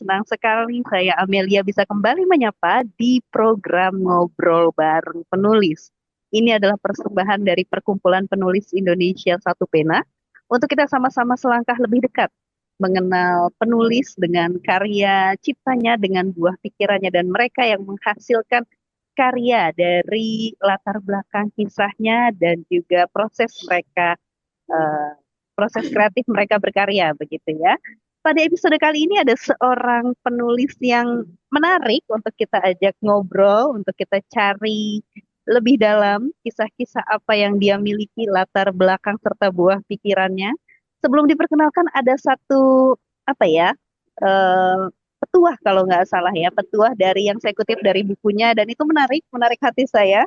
senang sekali saya Amelia bisa kembali menyapa di program Ngobrol Bareng Penulis. Ini adalah persembahan dari Perkumpulan Penulis Indonesia Satu Pena untuk kita sama-sama selangkah lebih dekat mengenal penulis dengan karya ciptanya, dengan buah pikirannya, dan mereka yang menghasilkan karya dari latar belakang kisahnya dan juga eh, proses kreatif mereka berkarya begitu ya. Pada episode kali ini ada seorang penulis yang menarik untuk kita ajak ngobrol, untuk kita cari lebih dalam kisah-kisah apa yang dia miliki, latar belakang serta buah pikirannya. Sebelum diperkenalkan ada satu apa ya, eh, petuah kalau nggak salah ya, petuah dari yang saya kutip dari bukunya dan itu menarik, menarik hati saya.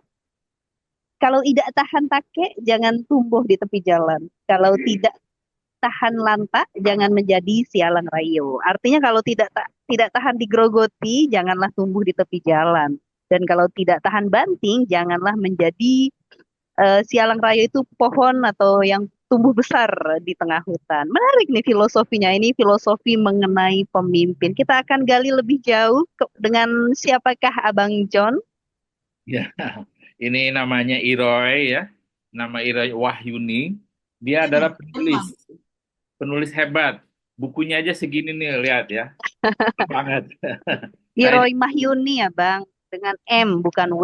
Kalau tidak tahan take, jangan tumbuh di tepi jalan. Kalau tidak tahan lanta, jangan menjadi sialang rayo. Artinya kalau tidak tahan digrogoti, janganlah tumbuh di tepi jalan. Dan kalau tidak tahan banting, janganlah menjadi sialang rayo itu pohon atau yang tumbuh besar di tengah hutan. Menarik nih filosofinya. Ini filosofi mengenai pemimpin. Kita akan gali lebih jauh dengan siapakah Abang John? Ya, ini namanya Iroy ya. Nama Iroy Wahyuni. Dia adalah penulis, Emang. penulis hebat. Bukunya aja segini nih, lihat ya. Banget. Saya, Iroy Mahyuni ya Bang, dengan M bukan W.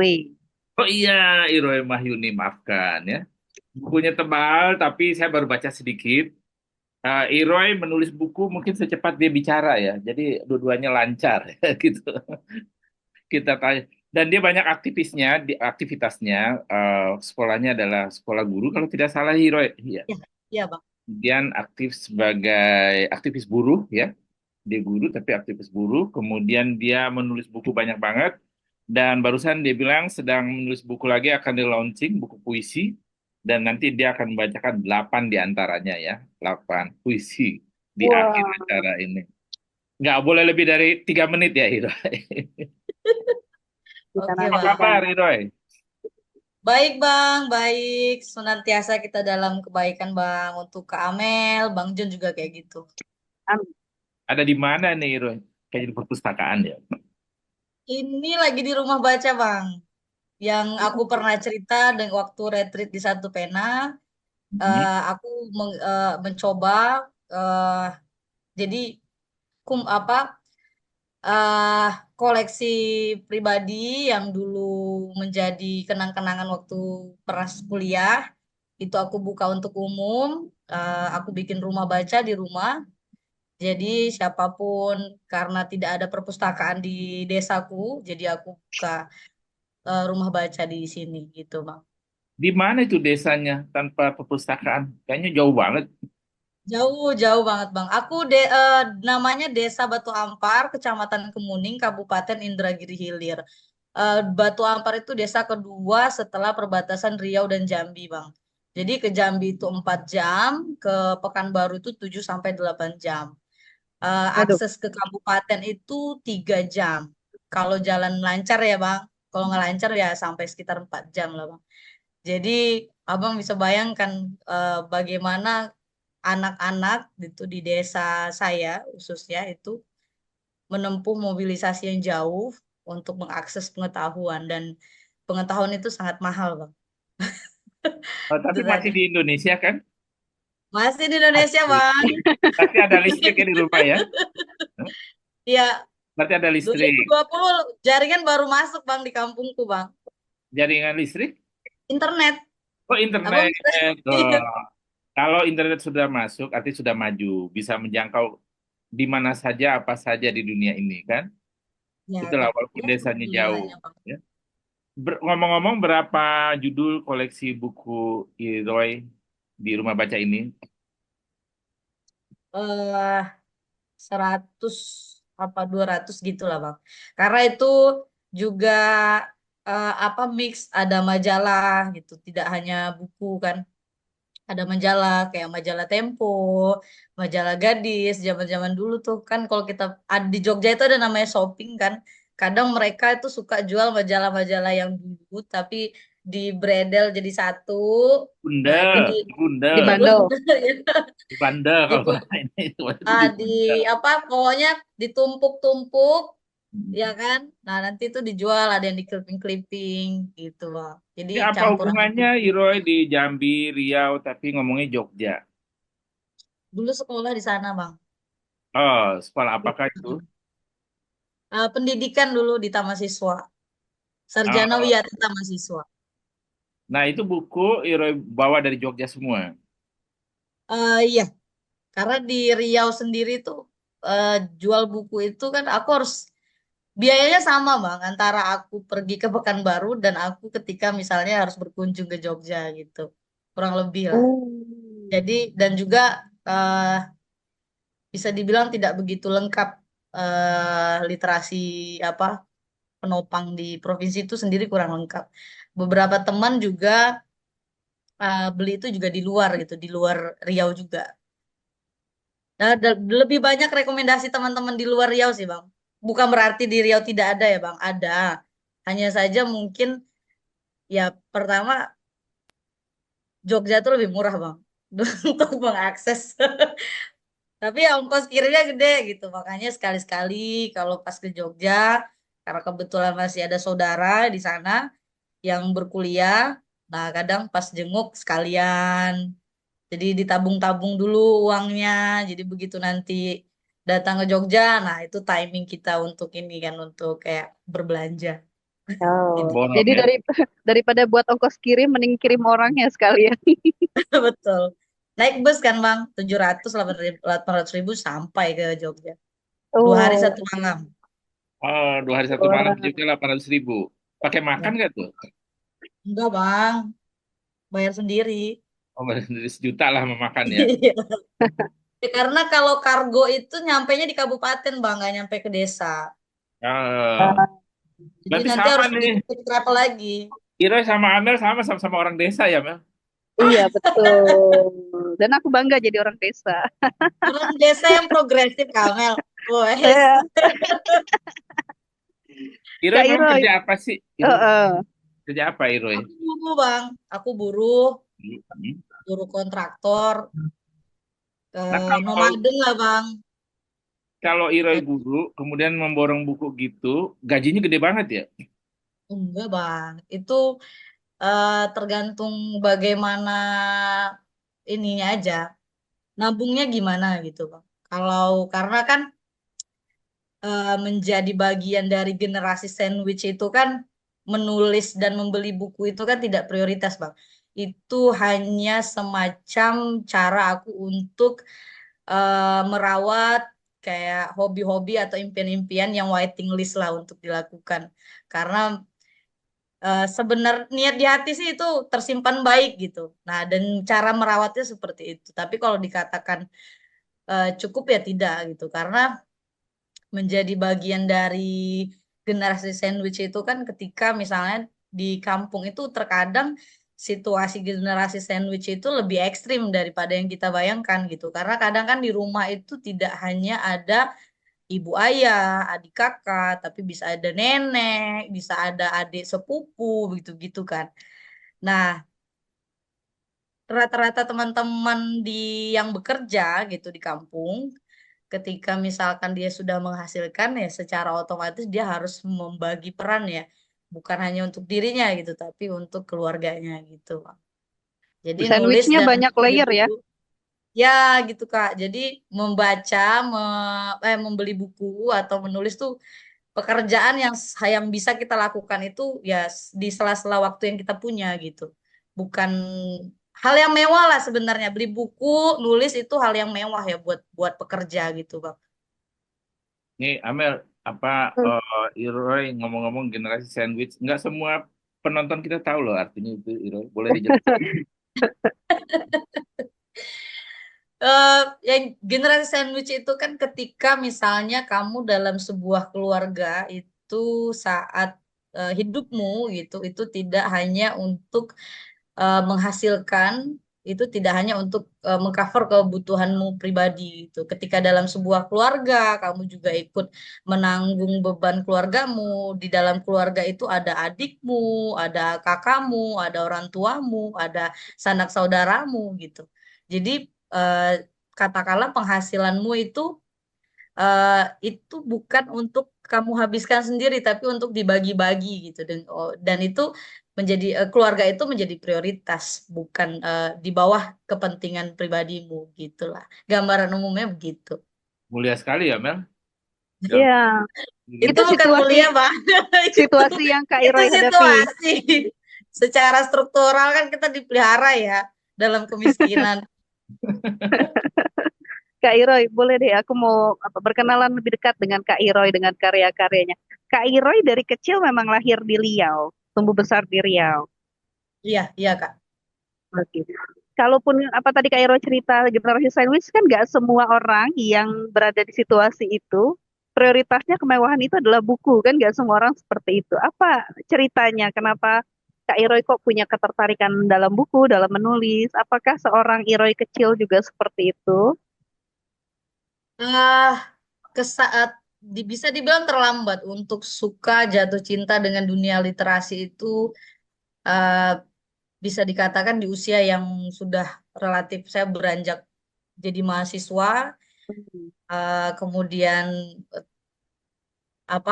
oh iya, Iroy Wahyuni, maafkan ya. Bukunya tebal, tapi saya baru baca sedikit. Iroy menulis buku mungkin secepat dia bicara ya. Jadi dua-duanya lancar gitu. Kita tanya. Dan dia banyak aktivisnya, di aktivitasnya. Sekolahnya adalah sekolah guru kalau tidak salah Iroy. Iya. Ya, iya bang. Kemudian aktif sebagai aktivis buruh ya. Dia guru tapi aktivis buruh. Kemudian dia menulis buku banyak banget. Dan barusan dia bilang sedang menulis buku lagi akan di launching buku puisi. Dan nanti dia akan membacakan 8 di antaranya ya. 8 puisi di akhir Wah, acara ini. Nggak boleh lebih dari 3 menit ya, Iroy. kita Oke Apa bang. kabar, nantikan. Iroy? Baik bang, baik. Senantiasa kita dalam kebaikan bang. Untuk Kak Amel, Bang Jun juga kayak gitu. Amin. Ada di mana nih, Iroy? Kayak di perpustakaan ya. Ini lagi di rumah baca bang. Yang aku pernah cerita dan waktu retreat di Satu Pena, Mhm. aku mencoba eh, jadi apa eh koleksi pribadi yang dulu menjadi kenang-kenangan waktu pernah kuliah itu aku buka untuk umum. Aku bikin rumah baca di rumah, jadi siapapun, karena tidak ada perpustakaan di desaku, jadi aku buka rumah baca di sini gitu bang. Di mana itu desanya tanpa perpustakaan? Kayaknya jauh banget. Jauh, jauh banget Bang. Namanya Desa Batu Ampar, Kecamatan Kemuning, Kabupaten Indragiri Hilir. Batu Ampar itu desa kedua setelah perbatasan Riau dan Jambi, Bang. Jadi ke Jambi itu 4 jam, ke Pekanbaru itu 7 sampai 8 jam. Waduh, Akses ke kabupaten itu 3 jam. Kalau jalan lancar ya, Bang. Kalau nggak lancar ya sampai sekitar 4 jam lah, Bang. Jadi Abang bisa bayangkan bagaimana anak-anak itu di desa saya khususnya itu menempuh mobilisasi yang jauh untuk mengakses pengetahuan, dan pengetahuan itu sangat mahal, Bang. Oh, tapi Itu masih tadi. di Indonesia kan? Masih di Indonesia, Asik. Bang. Berarti ada listrik ya di rumah ya? Hah? Ya, Berarti ada listrik. 2020 jaringan baru masuk, Bang, di kampungku, Bang. Jaringan listrik? Internet. Oh, Abang internet. bisa. Oh. Kalau internet sudah masuk, artinya sudah maju. Bisa menjangkau di mana saja, apa saja di dunia ini kan? Ya, Itulah walaupun ya, desanya jauh. alhamdulillahnya, Bang. Ya. Ngomong-ngomong, berapa judul koleksi buku Roy di rumah baca ini? eh 100 apa 200 gitu lah Bang. Karena itu juga apa mix, ada majalah gitu, tidak hanya buku kan. Ada majalah kayak majalah Tempo, majalah Gadis, zaman-zaman dulu tuh kan, kalau kita ada di Jogja itu ada namanya shopping kan. Kadang mereka itu suka jual majalah-majalah yang dulu tapi di bredel jadi satu. Nah, itu Bundel, Di bundel, bandel. bandel di, kalau bahasa ini itu di di bundel. apa pokoknya ditumpuk-tumpuk ya kan. Nah, nanti itu dijual, ada yang di-clipping-clipping gitu, Bang. Jadi Ini apa campuran hubungannya buku. Iroy di Jambi, Riau, tapi ngomongnya Jogja? Dulu sekolah di sana, Bang. Oh, sekolah apakah itu? Pendidikan dulu di Taman Siswa. Sarjana Oh, Wiyata Taman Siswa. nah itu buku Iroy bawa dari Jogja semua. Iya, karena di Riau sendiri tuh eh, jual buku itu kan aku harus biayanya sama Bang antara aku pergi ke Pekanbaru dan aku ketika misalnya harus berkunjung ke Jogja gitu. Kurang lebih lah. Oh. Jadi dan juga eh, bisa dibilang tidak begitu lengkap literasi apa penopang di provinsi itu sendiri kurang lengkap. Beberapa teman juga beli itu juga di luar gitu, di luar Riau juga. Nah, lebih banyak rekomendasi teman-teman di luar Riau sih, Bang. Bukan berarti di Riau tidak ada ya, Bang. Ada. Hanya saja mungkin ya pertama Jogja tuh lebih murah, Bang. Untuk mengakses. Tapi ya ongkos kirimnya gede gitu. Makanya sekali-sekali kalau pas ke Jogja, karena kebetulan masih ada saudara di sana yang berkuliah, nah kadang pas jenguk sekalian. Jadi ditabung-tabung dulu uangnya. Jadi begitu nanti datang ke Jogja, nah itu timing kita untuk ini kan untuk kayak berbelanja Oh, gitu. jadi Borong ya. daripada buat ongkos kirim, mending kirim orangnya sekalian. Betul. Naik bus kan Bang, 700 800 ribu sampai ke Jogja. 2 hari Oh, 1 malam. Oh, 2 hari 1 malam di wah. Jogja 800.000. Pakai makan Ya. nggak tuh? Enggak Bang, bayar sendiri. Oh, dari sejuta lah memakan ya. Iya. Ya, karena kalau kargo itu nyampainya di kabupaten Bang, nggak nyampe ke desa. Oh, Jadi berarti nanti sama harus nih. bikin travel lagi. Iroy sama Amel sama orang desa ya, Mel? Iya, betul. Dan aku bangga jadi orang desa. Orang desa yang progresif Kamel. Wes. Eh, Iroy Kak memang Iroy, kerja apa sih? Iroy eh, kerja apa Iroy? Aku buruh bang. Aku buruh, Hmm. buruh kontraktor. Nah, kalau Nomaden lah bang. kalau Iroy Eh, guru, kemudian memborong buku gitu, gajinya gede banget ya? enggak bang. Itu tergantung bagaimana ininya aja. Nabungnya gimana gitu bang. Kalau karena kan menjadi bagian dari generasi sandwich itu kan menulis dan membeli buku itu kan tidak prioritas, Bang. Itu hanya semacam cara aku untuk merawat kayak hobi-hobi atau impian-impian yang waiting list lah untuk dilakukan. Karena sebenarnya niat di hati sih itu tersimpan baik gitu. Nah, dan cara merawatnya seperti itu. Tapi kalau dikatakan cukup ya tidak gitu. Karena menjadi bagian dari generasi sandwich itu kan ketika misalnya di kampung itu terkadang situasi generasi sandwich itu lebih ekstrim daripada yang kita bayangkan gitu. Karena kadang kan di rumah itu tidak hanya ada ibu ayah, adik kakak, tapi bisa ada nenek, bisa ada adik sepupu gitu-gitu kan. Nah, rata-rata teman-teman di yang bekerja gitu di kampung ketika misalkan dia sudah menghasilkan ya secara otomatis dia harus membagi peran ya bukan hanya untuk dirinya gitu tapi untuk keluarganya gitu Bang. Jadi nulis sandwichnya dan banyak beli layer ya. buku ya gitu Kak. Jadi membaca membeli buku atau menulis tuh pekerjaan yang bisa kita lakukan itu ya di sela-sela waktu yang kita punya gitu. Bukan hal yang mewah lah sebenarnya. Beli buku, nulis itu hal yang mewah ya buat buat pekerja gitu, Bang. Nih, Amel, apa Hmm. Iroy ngomong-ngomong generasi sandwich, nggak semua penonton kita tahu loh artinya itu Iroy. Boleh dijelaskan? eh yang generasi sandwich itu kan ketika misalnya kamu dalam sebuah keluarga itu saat hidupmu gitu itu tidak hanya untuk menghasilkan itu tidak hanya untuk mengcover kebutuhanmu pribadi gitu. Ketika dalam sebuah keluarga, kamu juga ikut menanggung beban keluargamu. Di dalam keluarga itu ada adikmu, ada kakakmu, ada orang tuamu, ada sanak saudaramu gitu. Jadi katakanlah penghasilanmu itu bukan untuk kamu habiskan sendiri, tapi untuk dibagi-bagi gitu. Dan itu menjadi keluarga itu menjadi prioritas, bukan di bawah kepentingan pribadimu gitulah. Gambaran umumnya begitu. Mulia sekali ya, Mel. Ya, Iya, Itu itu bukan situasi mulia, Bang. Itu situasi yang Kak itu Iroy hadapi. situasi. Secara struktural kan kita dipelihara ya dalam kemiskinan. Kak Iroy, boleh deh aku mau berkenalan lebih dekat dengan Kak Iroy dengan karya-karyanya. Kak Iroy dari kecil memang lahir di Riau, tumbuh besar di Riau. Iya, iya, Kak. Oke. Kalaupun apa tadi Kak Iroy cerita generasi sandwich kan nggak semua orang yang berada di situasi itu prioritasnya kemewahan itu adalah buku kan nggak semua orang seperti itu. Apa ceritanya? Kenapa Kak Iroy kok punya ketertarikan dalam buku, dalam menulis? Apakah seorang Iroy kecil juga seperti itu? Ah, ke saat bisa dibilang terlambat untuk suka jatuh cinta dengan dunia literasi itu eh, bisa dikatakan di usia yang sudah relatif saya beranjak jadi mahasiswa, Hmm. kemudian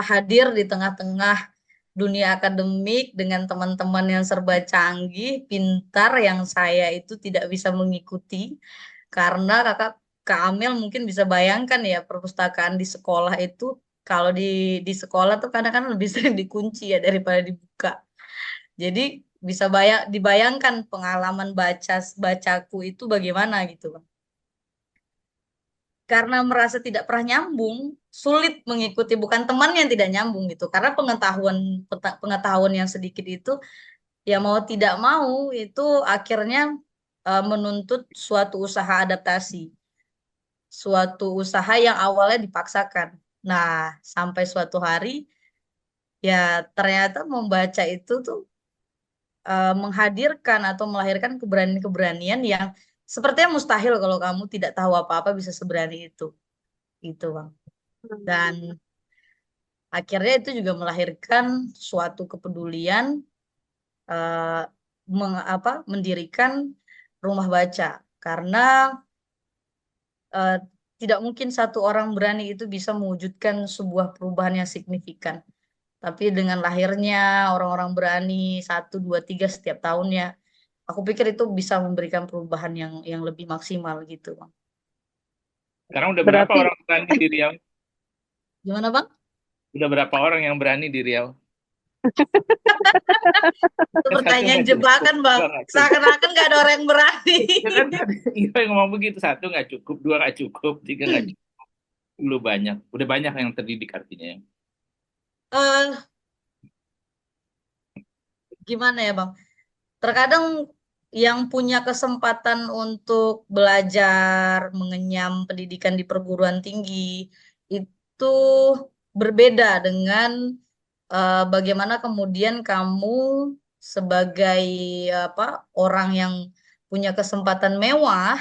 hadir di tengah-tengah dunia akademik dengan teman-teman yang serba canggih, pintar yang saya itu tidak bisa mengikuti karena Kak Amel mungkin bisa bayangkan ya perpustakaan di sekolah itu kalau di sekolah tuh kadang-kadang lebih sering dikunci ya daripada dibuka. Jadi bisa dibayangkan pengalaman bacaku itu bagaimana gitu, Bang. Karena merasa tidak pernah nyambung, sulit mengikuti, bukan teman yang tidak nyambung gitu. Karena pengetahuan yang sedikit itu ya mau tidak mau itu akhirnya menuntut suatu usaha adaptasi, suatu usaha yang awalnya dipaksakan. Nah, sampai suatu hari ya ternyata membaca itu tuh menghadirkan atau melahirkan keberanian-keberanian yang sepertinya mustahil kalau kamu tidak tahu apa-apa bisa seberani itu. Gitu, Bang. Dan akhirnya itu juga melahirkan suatu kepedulian eh, mendirikan rumah baca karena eh, tidak mungkin satu orang berani itu bisa mewujudkan sebuah perubahan yang signifikan. Tapi dengan lahirnya orang-orang berani satu, dua, tiga setiap tahunnya, aku pikir itu bisa memberikan perubahan yang lebih maksimal gitu, Bang. sekarang udah berapa Berarti orang berani di Riau? Gimana, Bang? Udah berapa orang yang berani di Riau? Itu Satu pertanyaan nggak cukup, jebakan, Bang. dua nggak cukup. Seakan-akan nggak ada orang yang berani. Ya kan tadi Iva yang ngomong begitu, satu nggak cukup, dua nggak cukup, tiga nggak cukup, lu banyak, udah banyak yang terdidik artinya ya. eh Gimana ya, Bang? Terkadang yang punya kesempatan untuk belajar mengenyam pendidikan di perguruan tinggi itu berbeda dengan bagaimana kemudian kamu sebagai apa orang yang punya kesempatan mewah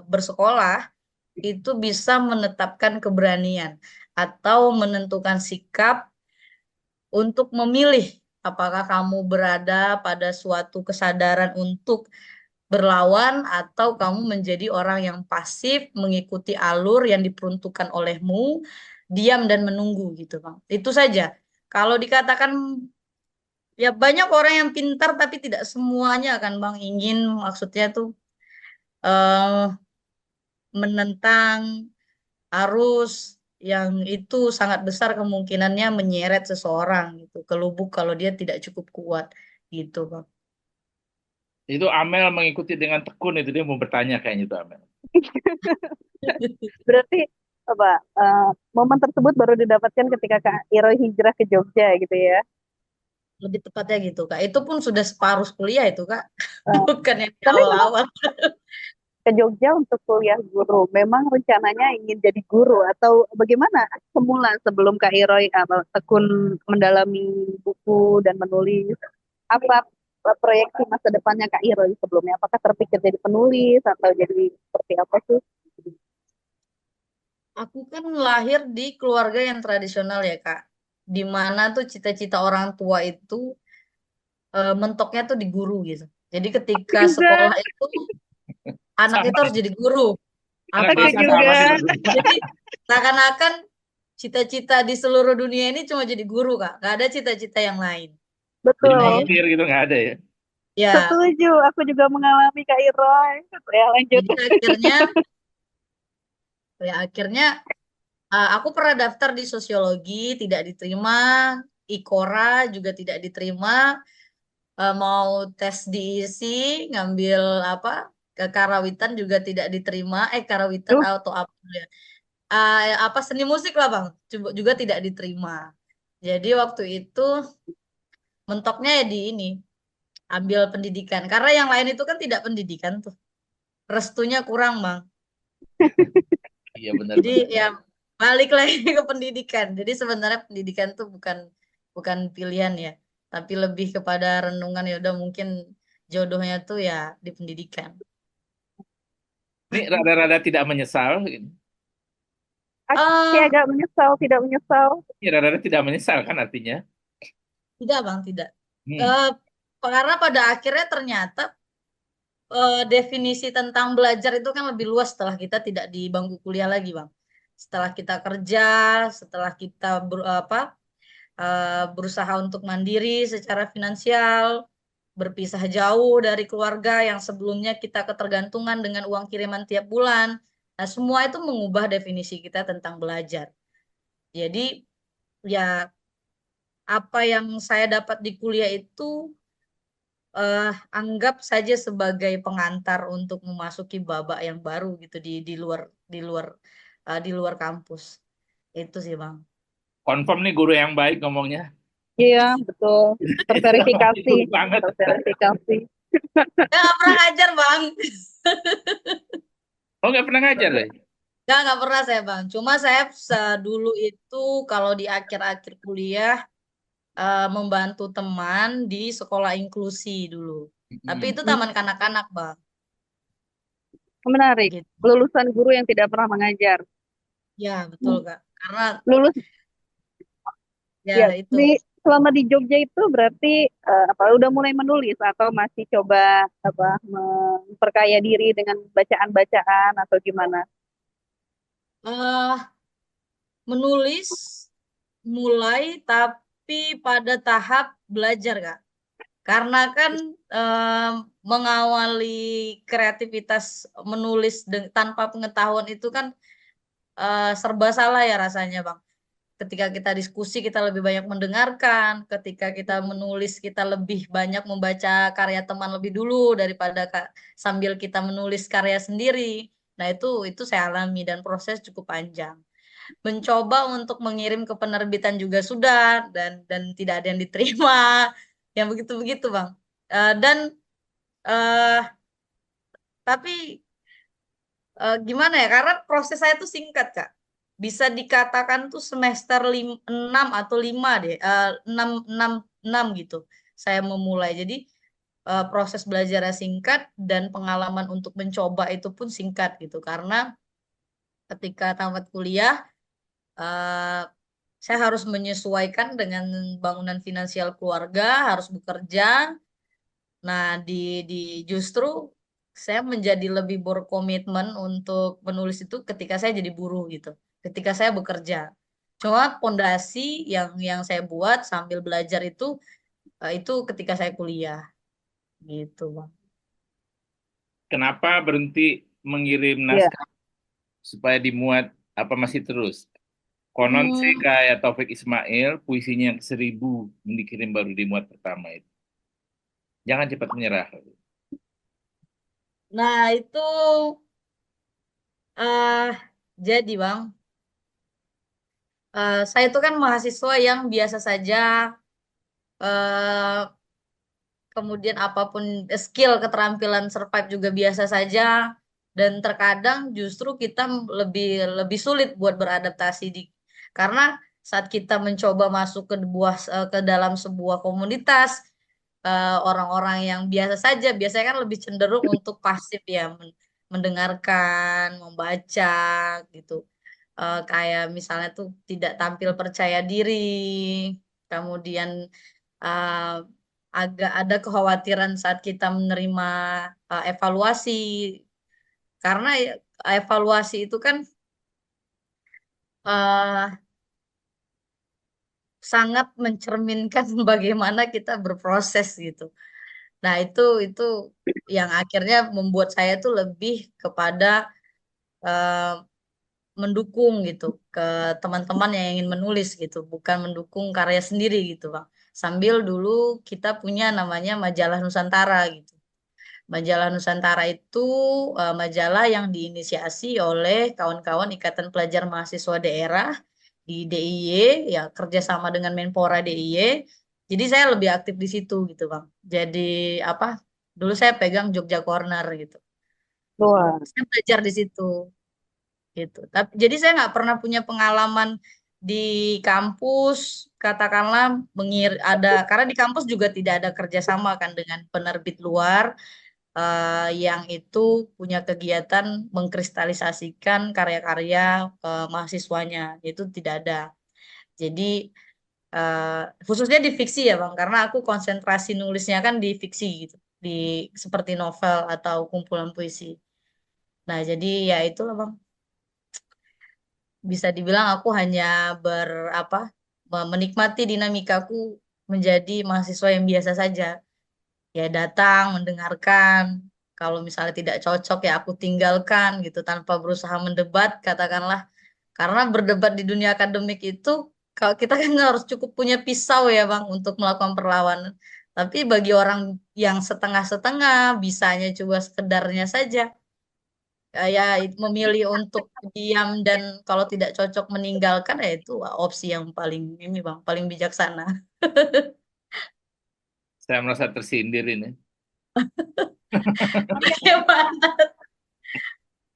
bersekolah itu bisa menetapkan keberanian atau menentukan sikap untuk memilih apakah kamu berada pada suatu kesadaran untuk berlawan atau kamu menjadi orang yang pasif mengikuti alur yang diperuntukkan olehmu, diam dan menunggu gitu, Bang. Itu saja. Kalau dikatakan ya banyak orang yang pintar tapi tidak semuanya kan, Bang, ingin maksudnya tuh eh menentang arus yang itu sangat besar kemungkinannya menyeret seseorang gitu ke lubuk kalau dia tidak cukup kuat gitu, Bang. Itu Amel mengikuti dengan tekun, itu dia mau bertanya kayaknya itu Amel. berarti apa momen tersebut baru didapatkan ketika Kak Iroy hijrah ke Jogja gitu ya. Lebih tepatnya gitu, Kak. Itu pun sudah separuh kuliah itu, Kak. Eh, Bukan yang di tapi memang awal-awal. ke Jogja untuk kuliah guru. Memang rencananya ingin jadi guru atau bagaimana semula sebelum Kak Iroy tekun mendalami buku dan menulis? Apa proyeksi masa depannya Kak Iro sebelumnya? Apakah terpikir jadi penulis atau jadi seperti apa sih? Aku kan lahir di keluarga yang tradisional ya, Kak. Di mana tuh cita-cita orang tua itu mentoknya tuh di guru gitu. Jadi Aku ketika juga, sekolah itu anak itu Sama harus jadi guru. anak Apa aku desa gimana? sama juga. kita. Jadi seakan-akan cita-cita di seluruh dunia ini cuma jadi guru, Kak. Gak ada cita-cita yang lain. Jadi Nah, Betul. montir gitu nggak ada ya. ya, Setuju, aku juga mengalami Kak Iro. Ya, lanjut. jadi akhirnya aku pernah daftar di sosiologi, tidak diterima, IKORA juga tidak diterima. Mau tes diisi, ngambil apa? Ke Karawitan juga tidak diterima. Karawitan Duh, atau apa ya? Apa seni musik lah, Bang. Juga tidak diterima. Jadi waktu itu mentoknya ya di ini, ambil pendidikan. Karena yang lain itu kan tidak pendidikan tuh. Restunya kurang, Bang. Iya Jadi benar-benar. ya balik lagi ke pendidikan. Jadi sebenarnya pendidikan tuh bukan bukan pilihan ya, tapi lebih kepada renungan ya udah mungkin jodohnya tuh ya di pendidikan. Ini rada-rada tidak menyesal. aku Eh agak menyesal, tidak menyesal. Ya rada-rada tidak menyesal kan artinya. Tidak, Bang, tidak. Hmm. Eh karena pada akhirnya ternyata definisi tentang belajar itu kan lebih luas setelah kita tidak di bangku kuliah lagi, Bang. Setelah kita kerja, setelah kita berusaha untuk mandiri secara finansial, berpisah jauh dari keluarga yang sebelumnya kita ketergantungan dengan uang kiriman tiap bulan. Nah, semua itu mengubah definisi kita tentang belajar. Jadi, ya apa yang saya dapat di kuliah itu anggap saja sebagai pengantar untuk memasuki babak yang baru gitu di luar di luar kampus. Itu sih, Bang. Confirm nih guru yang baik ngomongnya. Iya, betul. Terverifikasi, Bagus banget. terverifikasi. Ya, nggak pernah ngajar, Bang. Oh nggak pernah ngajar loh. Nggak pernah saya, Bang. Cuma saya dulu itu kalau di akhir-akhir kuliah membantu teman di sekolah inklusi dulu. Tapi Hmm. itu taman kanak-kanak, Bang. Menarik. Gitu. Lulusan guru yang tidak pernah mengajar. Ya, betul, Kak. Karena Lulus ya ya itu. selama di Jogja itu berarti apa udah mulai menulis atau masih coba apa memperkaya diri dengan bacaan-bacaan atau gimana? eh Menulis mulai tapi pada tahap belajar, Kak. Karena kan em, mengawali kreativitas menulis tanpa pengetahuan itu kan serba salah ya rasanya, Bang. Ketika kita diskusi, kita lebih banyak mendengarkan. Ketika kita menulis, kita lebih banyak membaca karya teman lebih dulu daripada sambil kita menulis karya sendiri. Nah, itu saya alami dan proses cukup panjang. Mencoba untuk mengirim ke penerbitan juga sudah dan tidak ada yang diterima. Yang begitu-begitu, Bang. Dan eh tapi gimana ya? Karena proses saya tuh singkat, Kak. Bisa dikatakan tuh semester 6 atau 5 deh. 6, 6, 6 gitu. Saya memulai. Jadi proses belajarnya singkat dan pengalaman untuk mencoba itu pun singkat gitu. Karena ketika tamat kuliah, eh, saya harus menyesuaikan dengan bangunan finansial keluarga, harus bekerja. Nah, di justru saya menjadi lebih berkomitmen untuk menulis itu ketika saya jadi buruh gitu, ketika saya bekerja. Cuma pondasi yang saya buat sambil belajar itu ketika saya kuliah gitu, Bang. Kenapa berhenti mengirim Ya, naskah supaya dimuat apa masih terus? Konon sih Hmm, kayak Taufik Ismail, puisinya yang 1000 yang dikirim baru dimuat pertama itu. Jangan cepat menyerah. nah itu eh jadi, Bang, saya itu kan mahasiswa yang biasa saja, eh kemudian apapun skill keterampilan survive juga biasa saja, dan terkadang justru kita lebih lebih sulit buat beradaptasi karena saat kita mencoba masuk ke dalam sebuah komunitas, orang-orang yang biasa saja. Biasanya kan lebih cenderung untuk pasif ya, mendengarkan, membaca gitu. Kayak misalnya tuh tidak tampil percaya diri, kemudian eh, agak ada kekhawatiran saat kita menerima evaluasi, karena evaluasi itu kan eh, sangat mencerminkan bagaimana kita berproses gitu. Nah, itu yang akhirnya membuat saya tuh lebih kepada eh, mendukung gitu ke teman-teman yang ingin menulis gitu, bukan mendukung karya sendiri gitu, Bang. Sambil dulu kita punya namanya Majalah Nusantara gitu. Majalah Nusantara itu majalah yang diinisiasi oleh kawan-kawan Ikatan Pelajar Mahasiswa Daerah di DIY, ya kerjasama dengan Menpora DIY. Jadi saya lebih aktif di situ gitu, Bang. Jadi apa? Dulu saya pegang Jogja Corner gitu. Wah, Saya belajar di situ gitu. Tapi jadi saya nggak pernah punya pengalaman di kampus, katakanlah ada, karena di kampus juga tidak ada kerjasama kan dengan penerbit luar yang itu punya kegiatan mengkristalisasikan karya-karya mahasiswanya. Itu tidak ada. Jadi eh, khususnya di fiksi ya Bang, karena aku konsentrasi nulisnya kan di fiksi gitu, di seperti novel atau kumpulan puisi. Nah, jadi ya itulah Bang. Bisa dibilang aku hanya apa, menikmati dinamikaku menjadi mahasiswa yang biasa saja. Ya datang, mendengarkan. Kalau misalnya tidak cocok ya aku tinggalkan gitu tanpa berusaha mendebat, katakanlah. Karena berdebat di dunia akademik itu, kalau kita kan harus cukup punya pisau ya Bang untuk melakukan perlawanan. Tapi bagi orang yang setengah-setengah, bisanya coba sekedarnya saja, ya memilih untuk diam dan kalau tidak cocok meninggalkan, ya itu opsi yang paling ini Bang, paling bijaksana. Saya merasa tersindir ini. Bagaimana?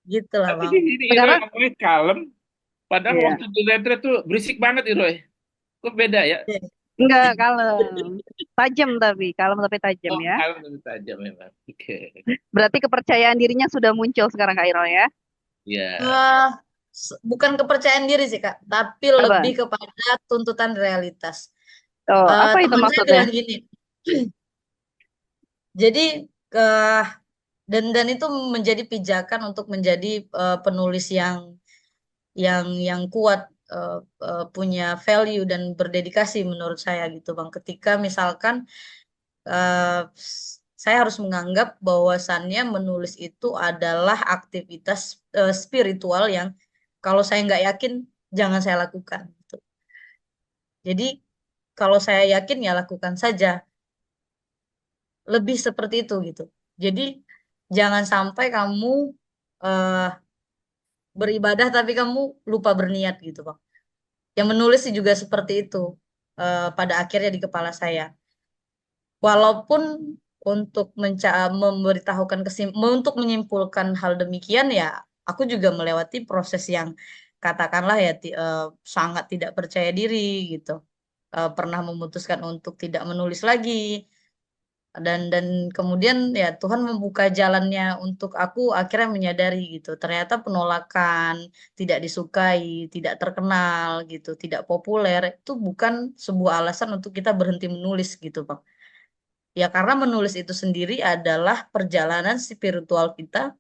Gitu lah Tapi Bang. di sini Iroy sekarang ngomongnya kalem, padahal ya waktu di retret tuh berisik banget Iroy. Kok beda ya? enggak kalem, tajam tapi kalem tapi tajam Oh, ya. kalem lebih tajam memang. Oke. Berarti kepercayaan dirinya sudah muncul sekarang Kak Iro ya. Ya. Eh, bukan kepercayaan diri sih Kak, tapi Apa? lebih kepada tuntutan realitas. Oh, apa itu Teman saya maksudnya? bilang gini, jadi eh, dan itu menjadi pijakan untuk menjadi penulis yang kuat, punya value dan berdedikasi menurut saya gitu Bang. Ketika misalkan saya harus menganggap bahwasannya menulis itu adalah aktivitas spiritual yang kalau saya nggak yakin jangan saya lakukan gitu. Jadi kalau saya yakin ya lakukan saja, lebih seperti itu gitu. Jadi jangan sampai kamu eh, beribadah tapi kamu lupa berniat gitu Bang. Yang menulis sih juga seperti itu pada akhirnya di kepala saya. Walaupun untuk memberitahukan untuk menyimpulkan hal demikian ya, aku juga melewati proses yang katakanlah ya sangat tidak percaya diri gitu. Pernah memutuskan untuk tidak menulis lagi, dan kemudian ya Tuhan membuka jalannya untuk aku akhirnya menyadari gitu. Ternyata penolakan, tidak disukai, tidak terkenal gitu, tidak populer itu bukan sebuah alasan untuk kita berhenti menulis gitu, Bang. Ya karena menulis itu sendiri adalah perjalanan spiritual kita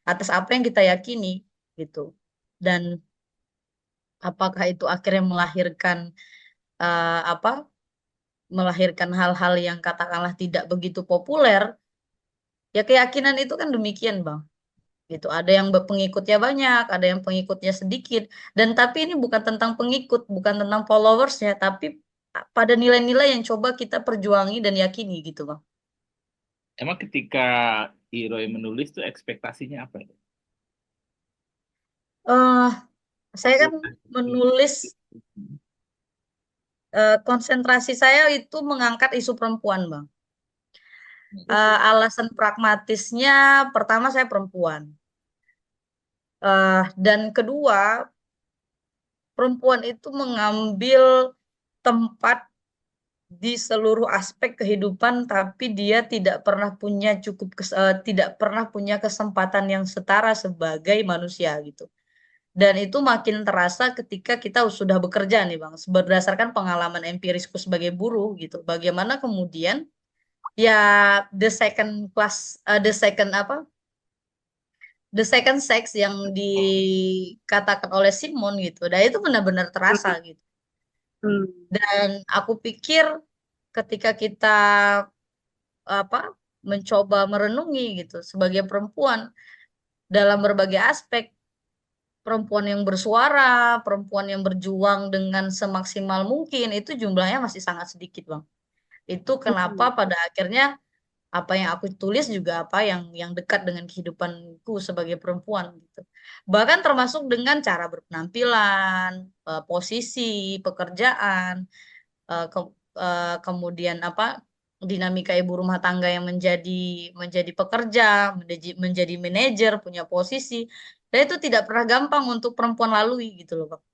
atas apa yang kita yakini gitu. Dan apakah itu akhirnya apa? Melahirkan hal-hal yang katakanlah tidak begitu populer, ya keyakinan itu kan demikian, Bang. Gitu. Ada yang pengikutnya banyak, ada yang pengikutnya sedikit. Dan tapi ini bukan tentang pengikut, bukan tentang followers ya, tapi pada nilai-nilai yang coba kita perjuangi dan yakini gitu, Bang. Emang ketika Iroy menulis tuh ekspektasinya apa ya? eh saya kan Ekspektasi. menulis, konsentrasi saya itu mengangkat isu perempuan, Bang. Alasan pragmatisnya, pertama saya perempuan. Dan kedua, perempuan itu mengambil tempat di seluruh aspek kehidupan, tapi dia tidak pernah punya kesempatan yang setara sebagai manusia gitu. Dan itu makin terasa ketika kita sudah bekerja nih Bang, berdasarkan pengalaman empirisku sebagai buruh gitu. Bagaimana kemudian ya the second class, the second apa? The second sex yang dikatakan oleh Simon gitu. Dan itu benar-benar terasa Hmm. gitu. Hmm. Dan aku pikir ketika kita apa mencoba merenungi gitu sebagai perempuan dalam berbagai aspek, perempuan yang bersuara, perempuan yang berjuang dengan semaksimal mungkin itu jumlahnya masih sangat sedikit, Bang. Itu kenapa Hmm. pada akhirnya apa yang aku tulis juga apa yang dekat dengan kehidupanku sebagai perempuan gitu. Bahkan termasuk dengan cara berpenampilan, posisi, pekerjaan, kemudian apa dinamika ibu rumah tangga yang menjadi pekerja, menjadi manajer, punya posisi. Dan itu tidak pernah gampang untuk perempuan lalui gitu loh, Bang.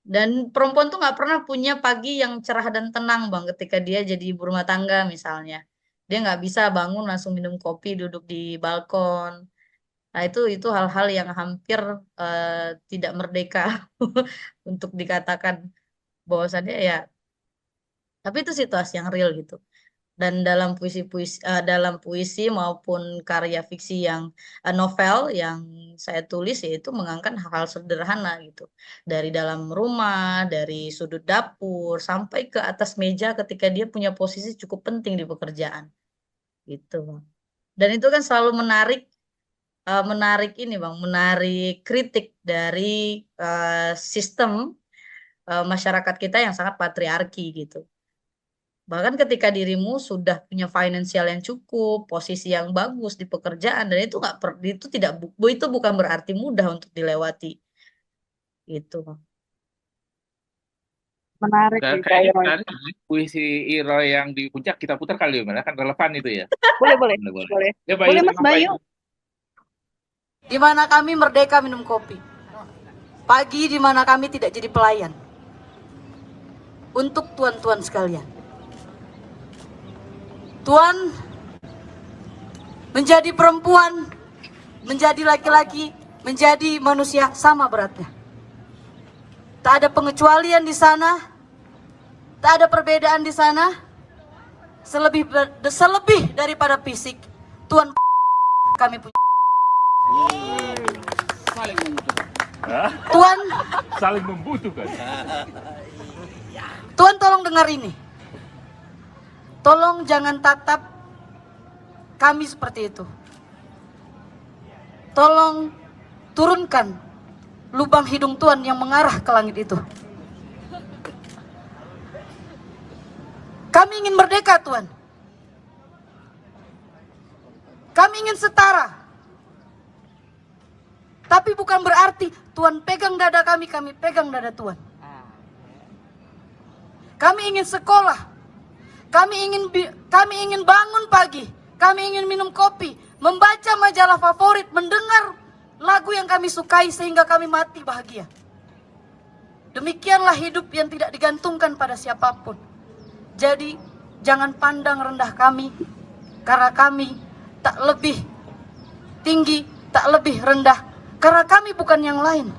Dan perempuan tuh nggak pernah punya pagi yang cerah dan tenang, Bang, ketika dia jadi ibu rumah tangga misalnya. Dia nggak bisa bangun langsung minum kopi, duduk di balkon. Nah, itu hal-hal yang hampir eh, tidak merdeka untuk dikatakan bahwasannya ya, tapi itu situasi yang real gitu. Dan dalam puisi maupun karya fiksi yang novel yang saya tulis yaitu mengangkat hal-hal sederhana gitu dari dalam rumah, dari sudut dapur sampai ke atas meja ketika dia punya posisi cukup penting di pekerjaan gitu Bang. Dan itu kan selalu menarik ini Bang, menarik kritik dari sistem masyarakat kita yang sangat patriarki gitu. Bahkan ketika dirimu sudah punya finansial yang cukup, posisi yang bagus di pekerjaan, dan itu nggak itu tidak itu bukan berarti mudah untuk dilewati. Gitu. Menarik nih Kak Kayaknya Iroy. menarik nih, puisi Iro yang di puncak kita putar kali ya, Mel. Kan relevan itu ya. Boleh, boleh, Boleh, boleh. boleh. Ya, Bayu, Boleh Mas tentang Bayu. Bayu. Di mana kami merdeka minum kopi. Pagi di mana kami tidak jadi pelayan. Untuk tuan-tuan sekalian. Tuan menjadi perempuan, menjadi laki-laki, menjadi manusia sama beratnya. Tak ada pengecualian di sana, tak ada perbedaan di sana. Selebih daripada fisik, Tuhan kami punya. Saling membutuhkan. Tuhan, Saling membutuhkan. Tuhan tolong dengar ini. Tolong jangan tatap kami seperti itu. Tolong turunkan lubang hidung Tuhan yang mengarah ke langit itu. Kami ingin merdeka, Tuhan. Kami ingin setara. Tapi bukan berarti Tuhan pegang dada kami pegang dada Tuhan. Kami ingin sekolah. Kami ingin bangun pagi. Kami ingin minum kopi, membaca majalah favorit, mendengar lagu yang kami sukai sehingga kami mati bahagia. Demikianlah hidup yang tidak digantungkan pada siapapun. Jadi jangan pandang rendah kami, karena kami tak lebih tinggi, tak lebih rendah, karena kami bukan yang lain.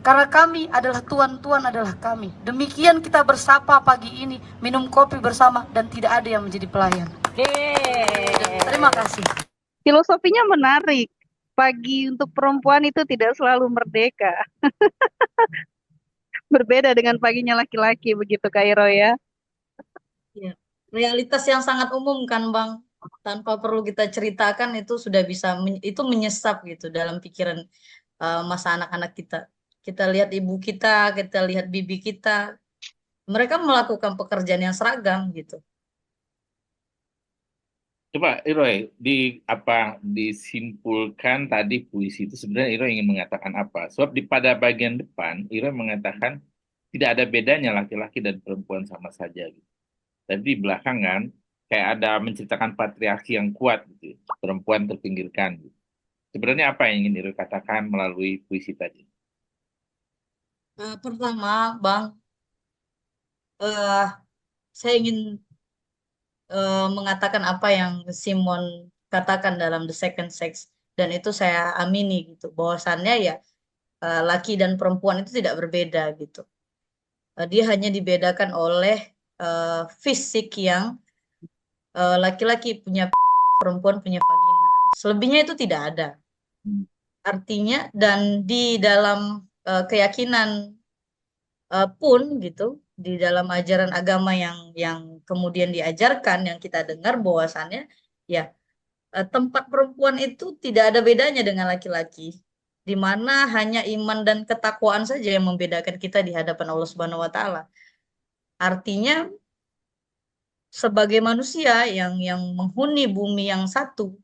Karena kami adalah Tuhan, Tuhan adalah kami. Demikian kita bersapa pagi ini, minum kopi bersama dan tidak ada yang menjadi pelayan. Terima kasih. Filosofinya menarik. Pagi untuk perempuan itu tidak selalu merdeka. Berbeda dengan paginya laki-laki, begitu Kak Iroy ya. Ya, realitas yang sangat umum kan Bang, tanpa perlu kita ceritakan itu sudah bisa itu menyesap gitu dalam pikiran masa anak-anak kita. Kita lihat ibu kita lihat bibi kita, mereka melakukan pekerjaan yang seragam gitu. Coba Iroy, disimpulkan tadi puisi itu sebenarnya Iroy ingin mengatakan apa? Sebab pada bagian depan Iroy mengatakan tidak ada bedanya laki-laki dan perempuan sama saja gitu. Tapi di belakangan kayak ada menceritakan patriarki yang kuat gitu, perempuan terpinggirkan gitu. Sebenarnya apa yang ingin Iroy katakan melalui puisi tadi? Pertama, Bang, eh, saya ingin mengatakan apa yang Simon katakan dalam The Second Sex, dan itu saya amini gitu, bahwasannya ya laki dan perempuan itu tidak berbeda gitu. Dia hanya dibedakan oleh fisik yang laki-laki punya perempuan punya vagina. Selebihnya itu tidak ada. Artinya dan di dalam keyakinan pun gitu, di dalam ajaran agama yang kemudian diajarkan, yang kita dengar bahwasannya ya tempat perempuan itu tidak ada bedanya dengan laki-laki, di mana hanya iman dan ketakwaan saja yang membedakan kita di hadapan Allah Subhanahu wa taala. Artinya sebagai manusia yang menghuni bumi yang satu,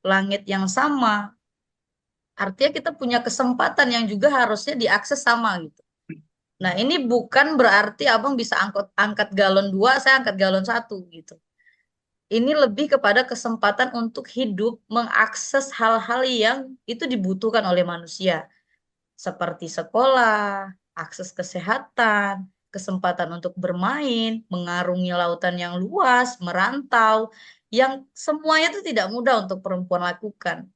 langit yang sama, artinya kita punya kesempatan yang juga harusnya diakses sama gitu. Nah, ini bukan berarti abang bisa angkat galon 2, saya angkat galon 1 gitu. Ini lebih kepada kesempatan untuk hidup, mengakses hal-hal yang itu dibutuhkan oleh manusia. Seperti sekolah, akses kesehatan, kesempatan untuk bermain, mengarungi lautan yang luas, merantau, yang semuanya itu tidak mudah untuk perempuan lakukan.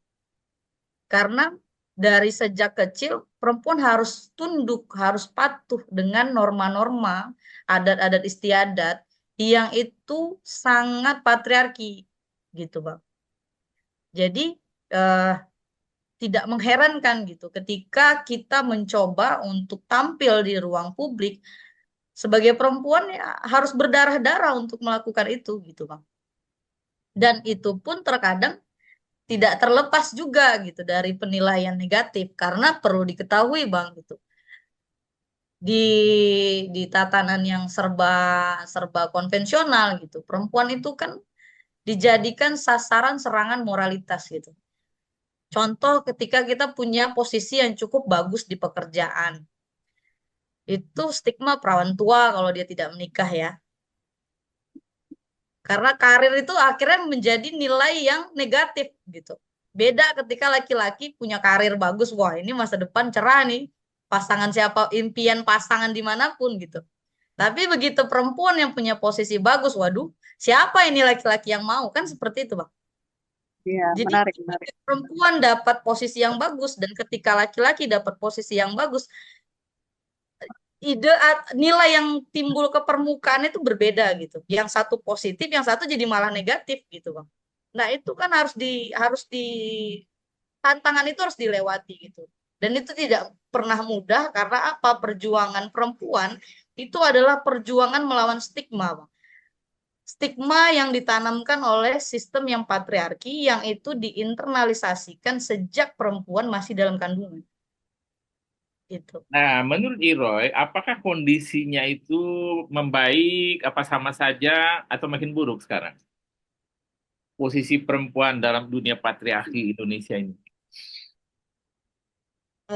Karena dari sejak kecil perempuan harus tunduk, harus patuh dengan norma-norma, adat-adat istiadat yang itu sangat patriarki gitu, Bang. Jadi eh, tidak mengherankan gitu ketika kita mencoba untuk tampil di ruang publik sebagai perempuan ya harus berdarah-darah untuk melakukan itu gitu, Bang. Dan itu pun terkadang tidak terlepas juga gitu dari penilaian negatif, karena perlu diketahui Bang gitu, di tatanan yang serba serba konvensional gitu, perempuan itu kan dijadikan sasaran serangan moralitas gitu. Contoh ketika kita punya posisi yang cukup bagus di pekerjaan, itu stigma perawan tua kalau dia tidak menikah ya. Karena karir itu akhirnya menjadi nilai yang negatif gitu. Beda ketika laki-laki punya karir bagus, wah ini masa depan cerah nih. Pasangan siapa, impian pasangan dimanapun gitu. Tapi begitu perempuan yang punya posisi bagus, waduh, siapa ini laki-laki yang mau? Kan seperti itu, Bang. Iya, Jadi menarik, menarik. ketika perempuan dapat posisi yang bagus dan ketika laki-laki dapat posisi yang bagus, nilai yang timbul ke permukaan itu berbeda gitu. Yang satu positif, yang satu jadi malah negatif gitu, Bang. Nah, itu kan harus di tantangan itu harus dilewati gitu. Dan itu tidak pernah mudah karena apa? Perjuangan perempuan itu adalah perjuangan melawan stigma, Bang. Stigma yang ditanamkan oleh sistem yang patriarki yang itu diinternalisasikan sejak perempuan masih dalam kandungan. Gitu. Nah, menurut Iroy, apakah kondisinya itu membaik, apa sama saja, atau makin buruk sekarang? Posisi perempuan dalam dunia patriarki Indonesia ini.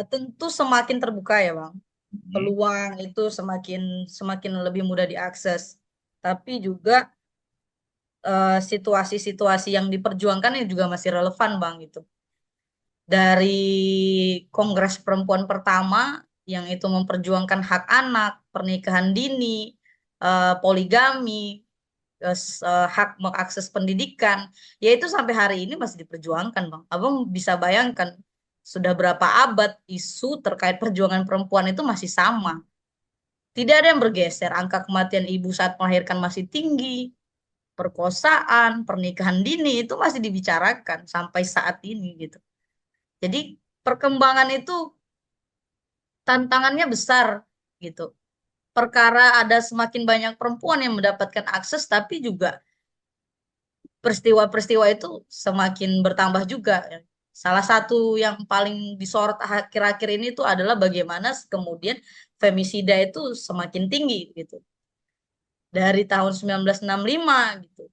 Tentu semakin terbuka ya, Bang. Hmm. Peluang itu semakin semakin lebih mudah diakses. Tapi juga situasi-situasi yang diperjuangkan ini juga masih relevan, Bang, gitu. Dari Kongres Perempuan pertama yang itu memperjuangkan hak anak, pernikahan dini, poligami, hak mengakses pendidikan, yaitu sampai hari ini masih diperjuangkan, Bang. Abang bisa bayangkan sudah berapa abad isu terkait perjuangan perempuan itu masih sama. Tidak ada yang bergeser. Angka kematian ibu saat melahirkan masih tinggi. Perkosaan, pernikahan dini itu masih dibicarakan sampai saat ini gitu. Jadi perkembangan itu tantangannya besar gitu. Perkara ada semakin banyak perempuan yang mendapatkan akses, tapi juga peristiwa-peristiwa itu semakin bertambah juga. Salah satu yang paling disorot akhir-akhir ini itu adalah bagaimana kemudian femisida itu semakin tinggi gitu. Dari tahun 1965 gitu.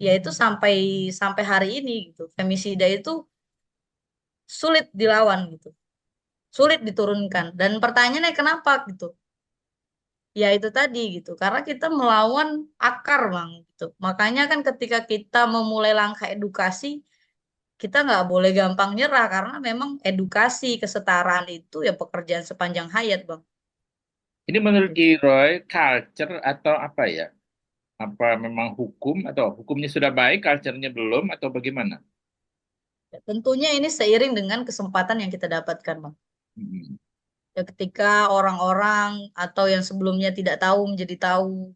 Yaitu sampai sampai hari ini gitu. Femisida itu sulit dilawan gitu. Sulit diturunkan. Dan pertanyaannya kenapa gitu? Ya itu tadi gitu. Karena kita melawan akar, Bang gitu. Makanya kan ketika kita memulai langkah edukasi, kita nggak boleh gampang nyerah karena memang edukasi kesetaraan itu ya pekerjaan sepanjang hayat, Bang. Ini menurut Roy, culture atau apa ya? Apa memang hukum atau hukumnya sudah baik, culture-nya belum atau bagaimana? Tentunya ini seiring dengan kesempatan yang kita dapatkan, Bang. Hmm. Ya, ketika orang-orang atau yang sebelumnya tidak tahu menjadi tahu,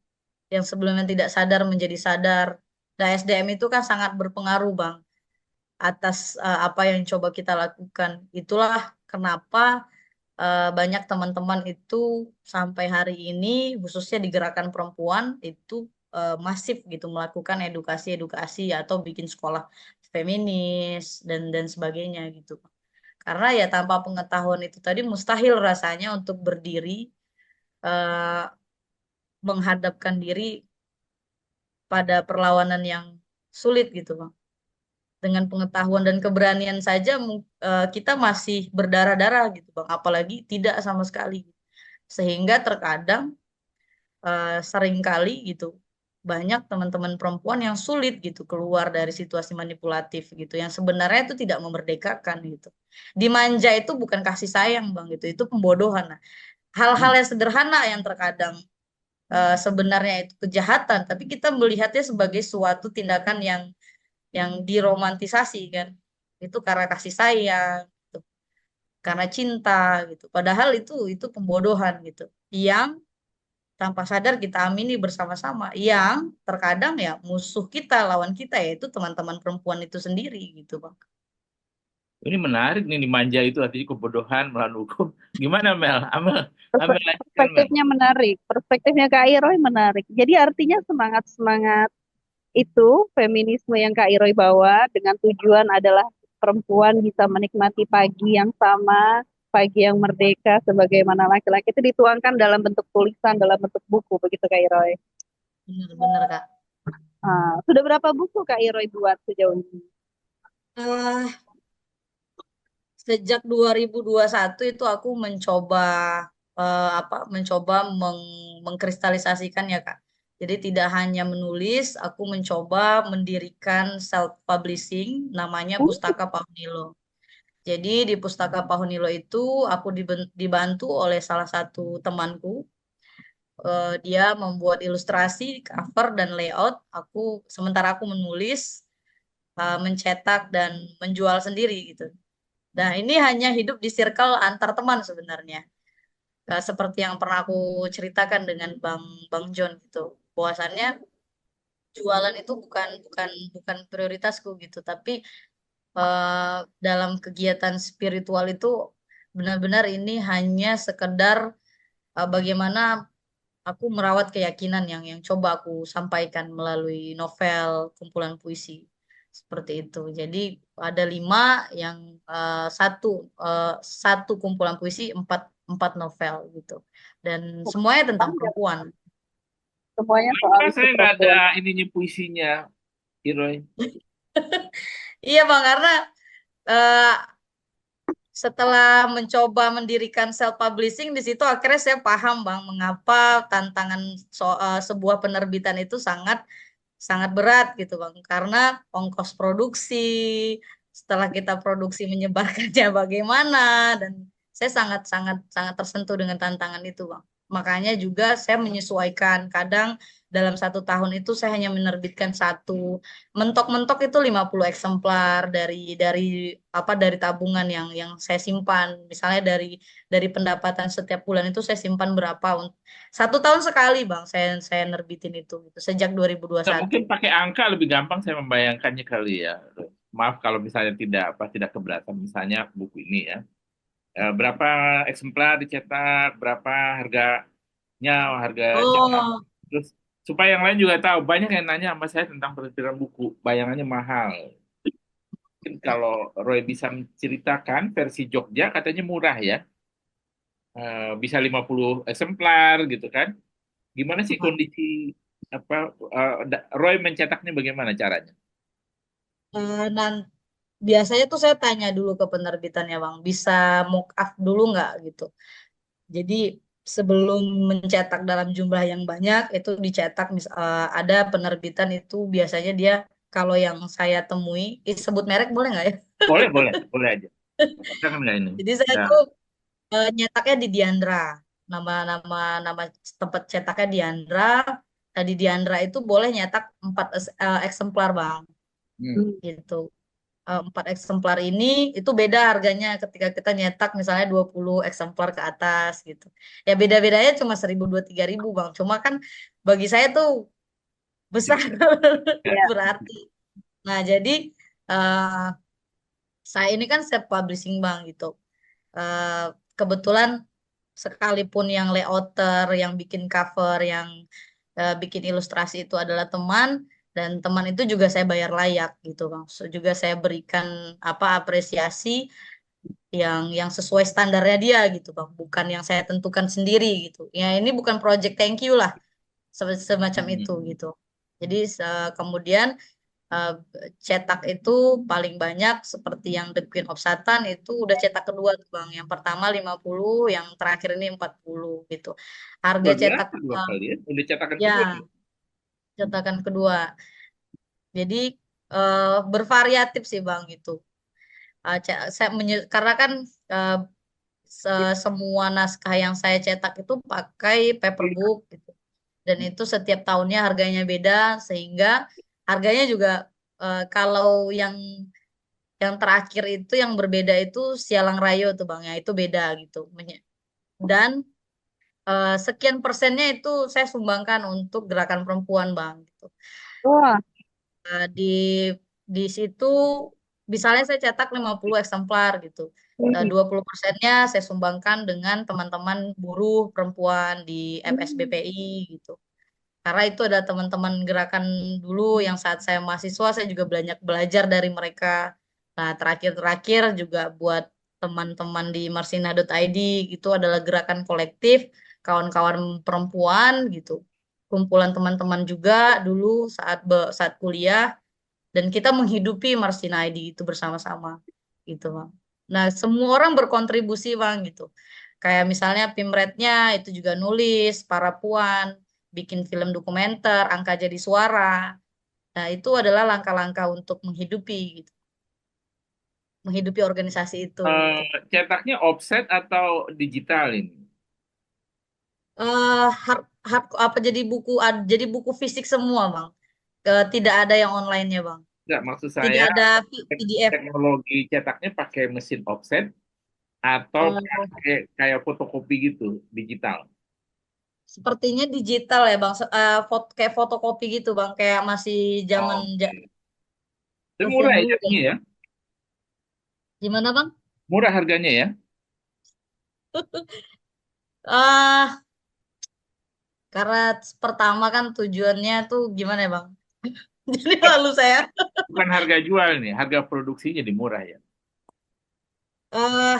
yang sebelumnya tidak sadar menjadi sadar. Nah, SDM itu kan sangat berpengaruh, Bang, atas apa yang coba kita lakukan. Itulah kenapa banyak teman-teman itu sampai hari ini, khususnya di gerakan perempuan, itu masif gitu melakukan edukasi-edukasi atau bikin sekolah feminis dan sebagainya gitu. Karena ya tanpa pengetahuan itu tadi mustahil rasanya untuk berdiri eh, menghadapkan diri pada perlawanan yang sulit gitu, Bang. Dengan pengetahuan dan keberanian saja kita masih berdarah-darah gitu, Bang. Apalagi tidak sama sekali. Sehingga terkadang seringkali gitu banyak teman-teman perempuan yang sulit gitu keluar dari situasi manipulatif gitu yang sebenarnya itu tidak memerdekakan gitu. Dimanja itu bukan kasih sayang, Bang, gitu. Itu pembodohan. Nah, hal-hal yang sederhana yang terkadang sebenarnya itu kejahatan, tapi kita melihatnya sebagai suatu tindakan yang diromantisasi kan. Itu karena kasih sayang, gitu. Karena cinta gitu. Padahal itu pembodohan gitu. Yang tanpa sadar kita amini bersama-sama. Yang terkadang ya musuh kita, lawan kita yaitu teman-teman perempuan itu sendiri gitu, Bang. Ini menarik nih, dimanja itu artinya kebodohan melawan hukum. Gimana Mel? Amel, Amel lanjutkan Mel. Perspektifnya menarik, perspektifnya Kak Iroy menarik. Jadi artinya semangat-semangat itu feminisme yang Kak Iroy bawa dengan tujuan adalah perempuan bisa menikmati pagi yang sama, pagi yang merdeka sebagaimana laki-laki itu dituangkan dalam bentuk tulisan, dalam bentuk buku, begitu Kak Iroy. Bener-bener, Kak. Sudah berapa buku Kak Iroy buat sejauh ini? Eh, Sejak 2021 itu aku mencoba mencoba mengkristalisasikan ya, Kak. Jadi tidak hanya menulis, aku mencoba mendirikan self publishing namanya Hmm, Pustaka Paunilo. Jadi di Pustaka Paunilo itu aku dibantu oleh salah satu temanku. Dia membuat ilustrasi, cover dan layout. Sementara aku menulis, mencetak dan menjual sendiri gitu. Nah, ini hanya hidup di circle antar teman sebenarnya. Seperti yang pernah aku ceritakan dengan Bang Bang John gitu. Bahwasannya jualan itu bukan bukan bukan prioritasku gitu, tapi dalam kegiatan spiritual itu benar-benar ini hanya sekedar bagaimana aku merawat keyakinan yang coba aku sampaikan melalui novel, kumpulan puisi seperti itu. Jadi ada 5 yang eh, satu satu kumpulan puisi, empat empat novel gitu. Dan semuanya tentang perempuan. semuanya soal Kenapa isu saya nggak ada perempuan. ininya puisinya, Roy? Iya, Bang, karena eh, setelah mencoba mendirikan self publishing di situ akhirnya saya paham, Bang, mengapa tantangan sebuah penerbitan itu sangat sangat berat gitu, Bang, karena ongkos produksi, setelah kita produksi menyebarkannya bagaimana, dan saya sangat sangat sangat tersentuh dengan tantangan itu, Bang. Makanya juga saya menyesuaikan, kadang dalam 1 tahun itu saya hanya menerbitkan satu, mentok-mentok itu 50 eksemplar dari tabungan yang saya simpan. Misalnya dari pendapatan setiap bulan itu saya simpan berapa. 1 tahun sekali, Bang, saya nerbitin itu gitu, sejak Nggak, 2021. mungkin pakai angka lebih gampang saya membayangkannya kali ya. Roy. Maaf kalau misalnya tidak keberatan misalnya buku ini ya. Berapa eksemplar dicetak, berapa harganya, harga cetak. Oh, Terus supaya yang lain juga tahu, banyak yang nanya sama saya tentang penerbitan buku, bayangannya mahal. Mungkin kalau Roy bisa menceritakan versi Jogja katanya murah ya. Bisa 50 eksemplar gitu kan. Gimana sih kondisi apa Roy mencetaknya bagaimana caranya? dan biasanya tuh saya tanya dulu ke penerbitannya, Bang, bisa mock up dulu nggak gitu. Jadi sebelum mencetak dalam jumlah yang banyak itu dicetak, ada penerbitan itu biasanya dia, kalau yang saya temui, sebut merek boleh nggak ya? Boleh aja. Jangan nggak ini? Jadi saya Ya. tuh nyetaknya di Diandra. nama tempat cetaknya Diandra. Nah, di Diandra itu boleh nyetak 4 eksemplar bang, Hmm. Hmm. gitu. 4 eksemplar ini itu beda harganya ketika kita nyetak misalnya 20 eksemplar ke atas gitu. Ya beda-bedanya cuma 1.000 2.000 3.000 bang. Cuma kan bagi saya tuh besar Ya. berarti. Nah jadi eh, saya ini kan self publishing bang gitu. Eh, Kebetulan sekalipun yang layouter, yang bikin cover, yang bikin ilustrasi itu adalah teman, dan teman itu juga saya bayar layak gitu bang. So, juga saya berikan apa apresiasi yang sesuai standarnya dia gitu bang, bukan yang saya tentukan sendiri gitu. Ya ini bukan project thank you lah, semacam itu Hmm. gitu. Jadi kemudian eh, cetak itu paling banyak seperti yang The Queen of Satan itu udah cetak kedua tuh Bang. Yang pertama 50, yang terakhir ini 40 gitu. Harga Luar cetak biasa 2 kali ya. Udah cetakan kedua ya nih. cetakan kedua. Jadi bervariatif sih Bang itu. Karena kan eh, semua naskah yang saya cetak itu pakai paperbook gitu. Dan itu setiap tahunnya harganya beda sehingga harganya juga kalau yang terakhir itu yang berbeda itu Sialang Rayo tuh Bang ya, itu beda gitu. Dan sekian persennya itu saya sumbangkan untuk gerakan perempuan Bang gitu. Wah. Di situ misalnya saya cetak 50 eksemplar gitu. Hmm. 20%-nya saya sumbangkan dengan teman-teman buruh perempuan di FSBPI gitu. Karena itu ada teman-teman gerakan dulu yang saat saya mahasiswa saya juga banyak belajar dari mereka. Nah, terakhir-terakhir juga buat teman-teman di marsina.id itu adalah gerakan kolektif kawan-kawan perempuan gitu. Kumpulan teman-teman juga dulu saat kuliah dan kita menghidupi Marsina ID itu bersama-sama gitu, Bang. Nah, semua orang berkontribusi, Bang gitu. Kayak misalnya Pimretnya itu juga nulis, para puan, bikin film dokumenter, angka jadi suara. Nah, itu adalah langkah-langkah untuk menghidupi gitu, menghidupi organisasi itu Eh, gitu. cetaknya offset atau digital ini? Apa jadi buku fisik semua, Bang. Tidak ada yang online-nya, Bang. Enggak, maksud Tidak saya ada PDF. teknologi cetaknya pakai mesin offset atau pakai kayak fotokopi gitu, digital. Sepertinya digital ya Bang, kayak fotokopi gitu Bang, kayak masih zaman Oh, itu masih murah yang ya dulu ya. jadinya ya? Gimana Bang? Murah harganya ya? Ah, karena pertama kan tujuannya tuh gimana ya Bang? Jadi malu saya. Bukan harga jual nih, harga produksinya jadi murah ya. eh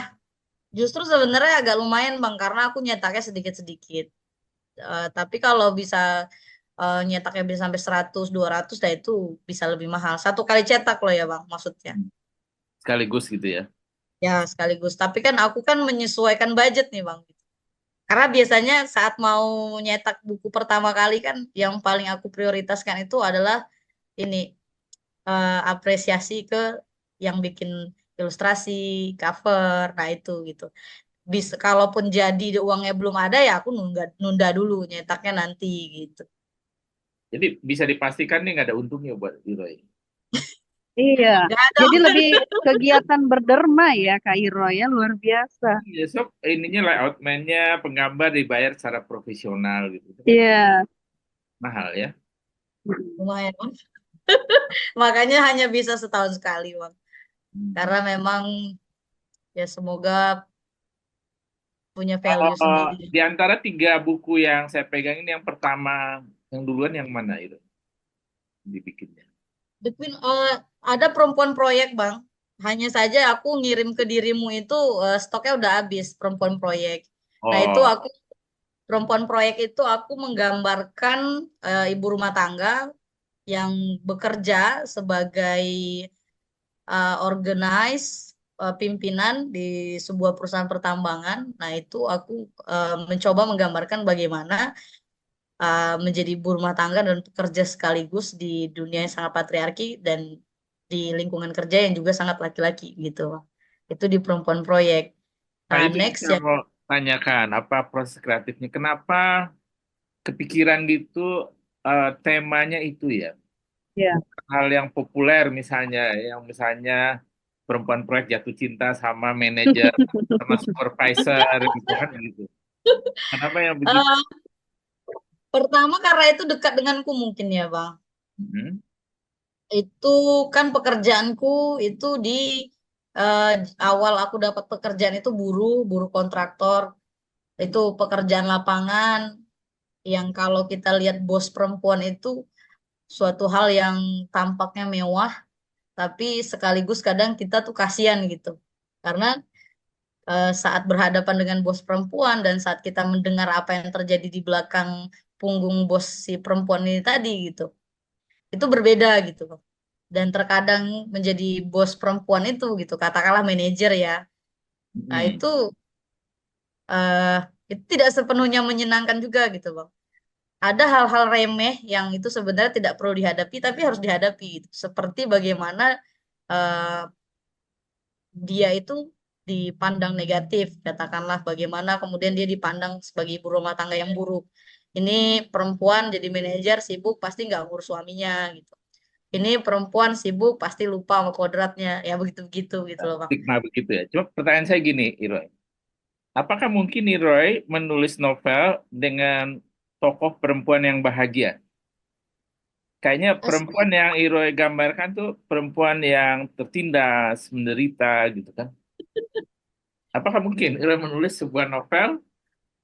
Justru sebenarnya agak lumayan Bang, karena aku nyetaknya sedikit-sedikit. Tapi kalau bisa nyetaknya bisa sampai 100 200 dah itu bisa lebih mahal. Satu kali cetak loh ya Bang, maksudnya. Sekaligus gitu ya. Ya, sekaligus. Tapi kan aku kan menyesuaikan budget nih Bang. Karena biasanya saat mau nyetak buku pertama kali kan yang paling aku prioritaskan itu adalah ini apresiasi ke yang bikin ilustrasi, cover, nah itu gitu. Bisa kalaupun jadi uangnya belum ada ya aku nunda nunda dulu nyetaknya nanti gitu. Jadi bisa dipastikan nih nggak ada untungnya buat Leroy. Iya. Gak ada. Jadi lebih kegiatan berderma ya Kak Iro ya, luar biasa. Besok ininya layout man-nya penggambar dibayar secara profesional gitu. Itu kan Iya. mahal ya. Lumayan Bang. Makanya hanya bisa setahun sekali Bang. Karena memang ya semoga punya value Oh, sendiri. di antara 3 buku yang saya pegang ini yang pertama, yang duluan yang mana itu dibikinnya? The Queen, ada perempuan proyek, Bang. Hanya saja aku ngirim ke dirimu itu stoknya udah habis perempuan proyek. Nah, itu Oh, aku perempuan proyek itu aku menggambarkan ibu rumah tangga yang bekerja sebagai organize pimpinan di sebuah perusahaan pertambangan. Nah, itu aku mencoba menggambarkan bagaimana menjadi ibu rumah tangga dan pekerja sekaligus di dunia yang sangat patriarki dan di lingkungan kerja yang juga sangat laki-laki gitu. Itu di perempuan proyek. nah Nah, itu next ya. tanyakan apa proses kreatifnya. Kenapa kepikiran gitu, temanya itu ya. Ya. Bukan hal yang populer misalnya, yang misalnya perempuan proyek jatuh cinta sama manajer sama supervisor gitu kan gitu. Kenapa yang begitu? Eh, pertama karena itu dekat denganku mungkin ya Bang. Hmm. Itu kan pekerjaanku itu di eh, awal aku dapat pekerjaan itu buruh kontraktor. Itu pekerjaan lapangan yang kalau kita lihat bos perempuan itu suatu hal yang tampaknya mewah, tapi sekaligus kadang kita tuh kasihan gitu. Karena saat berhadapan dengan bos perempuan dan saat kita mendengar apa yang terjadi di belakang punggung bos si perempuan ini tadi gitu, itu berbeda gitu. Dan terkadang menjadi bos perempuan itu gitu, katakanlah manajer ya. Nah, Hmm. eh, itu tidak sepenuhnya menyenangkan juga gitu, Bang. Ada hal-hal remeh yang itu sebenarnya tidak perlu dihadapi tapi harus dihadapi gitu. Seperti bagaimana eh, dia itu dipandang negatif, katakanlah bagaimana kemudian dia dipandang sebagai ibu rumah tangga yang buruk. Ini perempuan jadi manajer sibuk pasti nggak ngurus suaminya gitu. Ini perempuan sibuk pasti lupa sama kodratnya, ya begitu-begitu gitu loh Bang. Stigma begitu ya. Cuma pertanyaan saya gini, Iroy. Apakah mungkin Iroy menulis novel dengan tokoh perempuan yang bahagia? Kayaknya perempuan yang Iroy gambarkan tuh perempuan yang tertindas, menderita gitu kan. Apakah mungkin Iroy menulis sebuah novel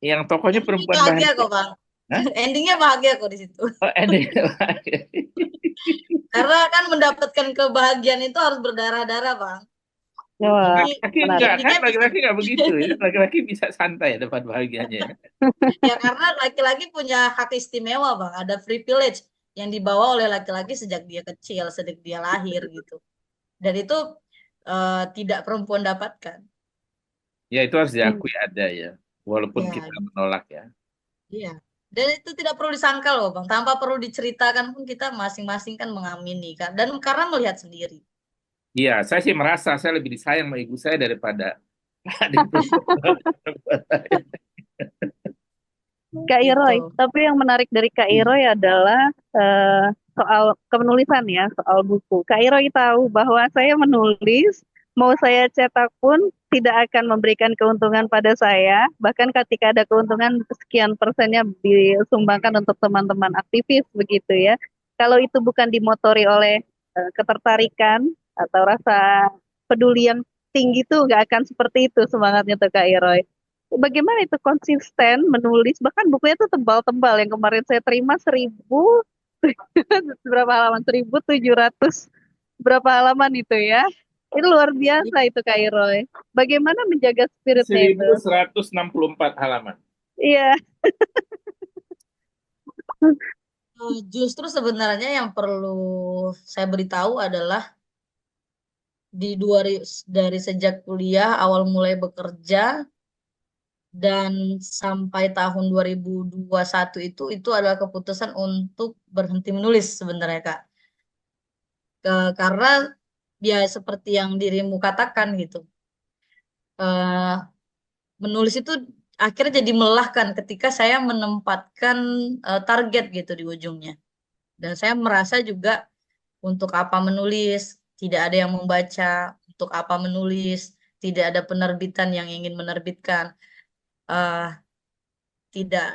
yang tokohnya Endingnya perempuan bahagia bahagia? kok Bang. Hah? Endingnya bahagia kok di situ. Oh, endingnya bahagia. Karena kan mendapatkan kebahagiaan itu harus berdarah-darah Bang. Wah, Jadi Laki-laki menarik. enggak kan? endingnya bisa Laki-laki enggak begitu ya. Laki-laki bisa santai dapat bahagianya ya. ya karena laki-laki punya hak istimewa Bang. Ada privilege yang dibawa oleh laki-laki sejak dia kecil, sejak dia lahir gitu. Dan itu tidak perempuan dapatkan. Ya itu harus Hmm. diakui ada ya. Walaupun Ya, kita menolak ya. iya. Dan itu tidak perlu disangkal loh Bang. Tanpa perlu diceritakan pun kita masing-masing kan mengamini kan. Dan karena melihat sendiri. Iya, saya sih merasa saya lebih disayang sama ibu saya daripada adik perempuan saya. Kak Iroy, Gitu. tapi yang menarik dari Kak Iroy adalah soal kepenulisan ya, soal buku. Kak Iroy tahu bahwa saya menulis, mau saya cetak pun tidak akan memberikan keuntungan pada saya. Bahkan ketika ada keuntungan, sekian persennya disumbangkan untuk teman-teman aktivis begitu ya. Kalau itu bukan dimotori oleh ketertarikan atau rasa peduli yang tinggi tuh nggak akan seperti itu semangatnya tuh Kak Iroy. Bagaimana itu konsisten menulis, bahkan bukunya tuh tebal-tebal, yang kemarin saya terima berapa halaman, 1.700 berapa halaman itu ya, itu luar biasa itu Kak Iroy. Bagaimana menjaga spiritnya itu? 1164 halaman. Iya. Justru sebenarnya yang perlu saya beritahu adalah di dari sejak kuliah awal mulai bekerja dan sampai tahun 2021 itu adalah keputusan untuk berhenti menulis sebenarnya Kak. Karena ya seperti yang dirimu katakan gitu. Eh, Menulis itu akhirnya jadi melelahkan ketika saya menempatkan target gitu di ujungnya. Dan saya merasa juga untuk apa menulis, tidak ada yang membaca, untuk apa menulis, tidak ada penerbitan yang ingin menerbitkan. Eh, Tidak,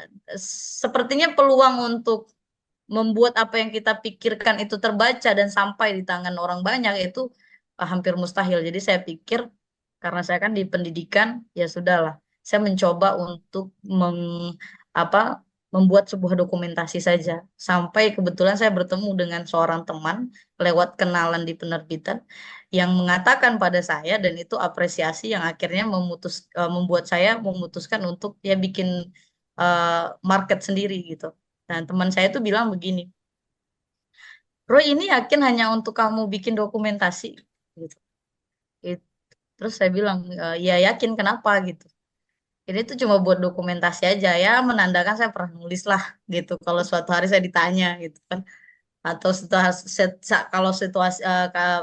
sepertinya peluang untuk membuat apa yang kita pikirkan itu terbaca dan sampai di tangan orang banyak itu hampir mustahil. Jadi saya pikir karena saya kan di pendidikan, ya sudahlah. Saya mencoba untuk apa membuat sebuah dokumentasi saja. Sampai kebetulan saya bertemu dengan seorang teman lewat kenalan di penerbitan yang mengatakan pada saya dan itu apresiasi yang akhirnya membuat saya memutuskan untuk ya bikin market sendiri gitu. Dan teman saya itu bilang begini, Roy ini yakin hanya untuk kamu bikin dokumentasi gitu. It- Terus saya bilang, ya yakin kenapa gitu. Ini tuh cuma buat dokumentasi aja ya, menandakan saya pernah nulis lah gitu. Kalau suatu hari saya ditanya gitu kan, atau kalau situasi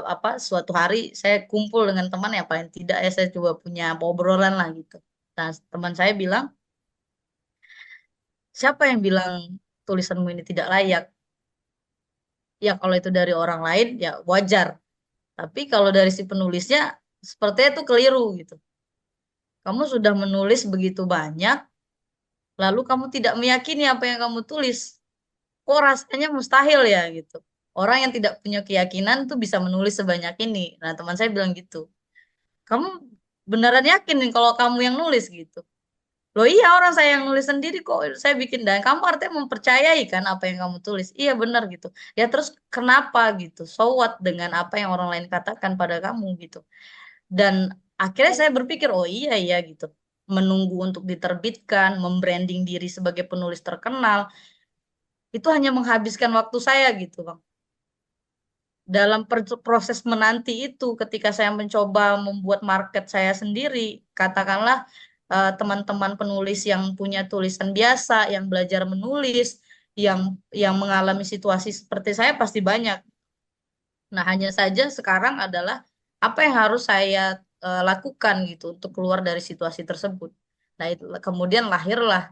apa suatu hari saya kumpul dengan teman ya paling tidak ya saya coba punya obrolan lah gitu. Nah, teman saya bilang, siapa yang bilang tulisanmu ini tidak layak? Ya kalau itu dari orang lain ya wajar. Tapi kalau dari si penulisnya sepertinya itu keliru gitu. Kamu sudah menulis begitu banyak, lalu kamu tidak meyakini apa yang kamu tulis. Kok rasanya mustahil ya gitu. Orang yang tidak punya keyakinan tuh bisa menulis sebanyak ini. Nah, teman saya bilang gitu. Kamu beneran yakin nih kalau kamu yang nulis gitu? Loh iya orang saya yang nulis sendiri kok. Saya bikin dan kamu artinya mempercayai kan apa yang kamu tulis. Iya benar gitu. Ya terus kenapa gitu? So what dengan apa yang orang lain katakan pada kamu gitu. Dan akhirnya saya berpikir oh iya iya gitu. Menunggu untuk diterbitkan, membranding diri sebagai penulis terkenal, itu hanya menghabiskan waktu saya gitu, Bang. Dalam proses menanti itu, ketika saya mencoba membuat market saya sendiri, katakanlah teman-teman penulis yang punya tulisan biasa, yang belajar menulis, yang mengalami situasi seperti saya pasti banyak. Nah, hanya saja sekarang adalah apa yang harus saya lakukan gitu untuk keluar dari situasi tersebut. Nah, itu, kemudian lahirlah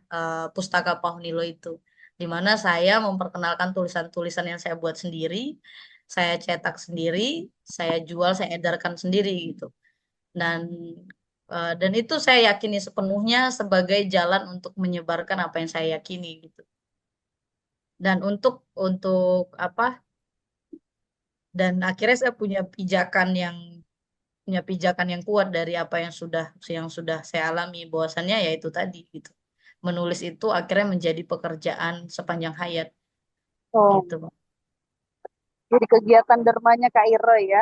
Pustaka Paunilo itu, di mana saya memperkenalkan tulisan-tulisan yang saya buat sendiri, saya cetak sendiri, saya jual, saya edarkan sendiri gitu. Dan dan itu saya yakini sepenuhnya sebagai jalan untuk menyebarkan apa yang saya yakini gitu. Dan untuk apa? Dan akhirnya saya punya pijakan yang kuat dari apa yang sudah saya alami bahwasannya yaitu tadi gitu. Menulis itu akhirnya menjadi pekerjaan sepanjang hayat Oh, gitu, Bang. jadi kegiatan dermanya Kak Iro ya.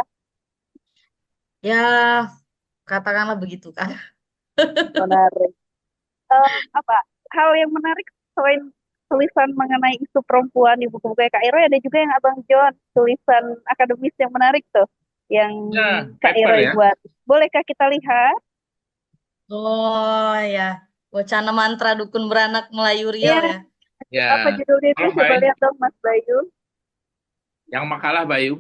Ya, katakanlah begitu kan. Menarik. Apa hal yang menarik selain tulisan mengenai isu perempuan di buku-buku Kak Iro, ada juga yang Abang John, tulisan akademis yang menarik tuh yang Ya, Kak paper Iro ya. buat. Bolehkah kita lihat? Oh ya, wacana mantra dukun beranak Melayu Riau Ya, ya. apa Ya, judulnya itu? tolong Coba Bay, lihat dong Mas Bayu. yang makalah Bayu.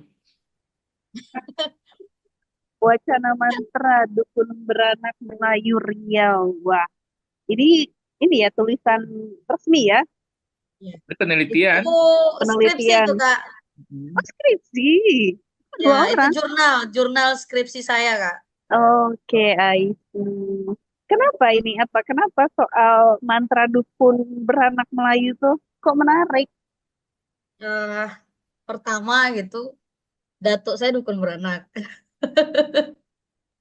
Wacana mantra dukun beranak Melayu Riau. Wah, ini ya tulisan resmi ya, Iya. Itu Itu penelitian. skripsi itu penelitian. Kak. Oh, skripsi. Ya, Dua itu orang. jurnal skripsi saya Kak. Oke, I see. Kenapa ini? Kenapa soal mantra dukun beranak Melayu tuh kok menarik? Eh, pertama gitu, datuk saya dukun beranak.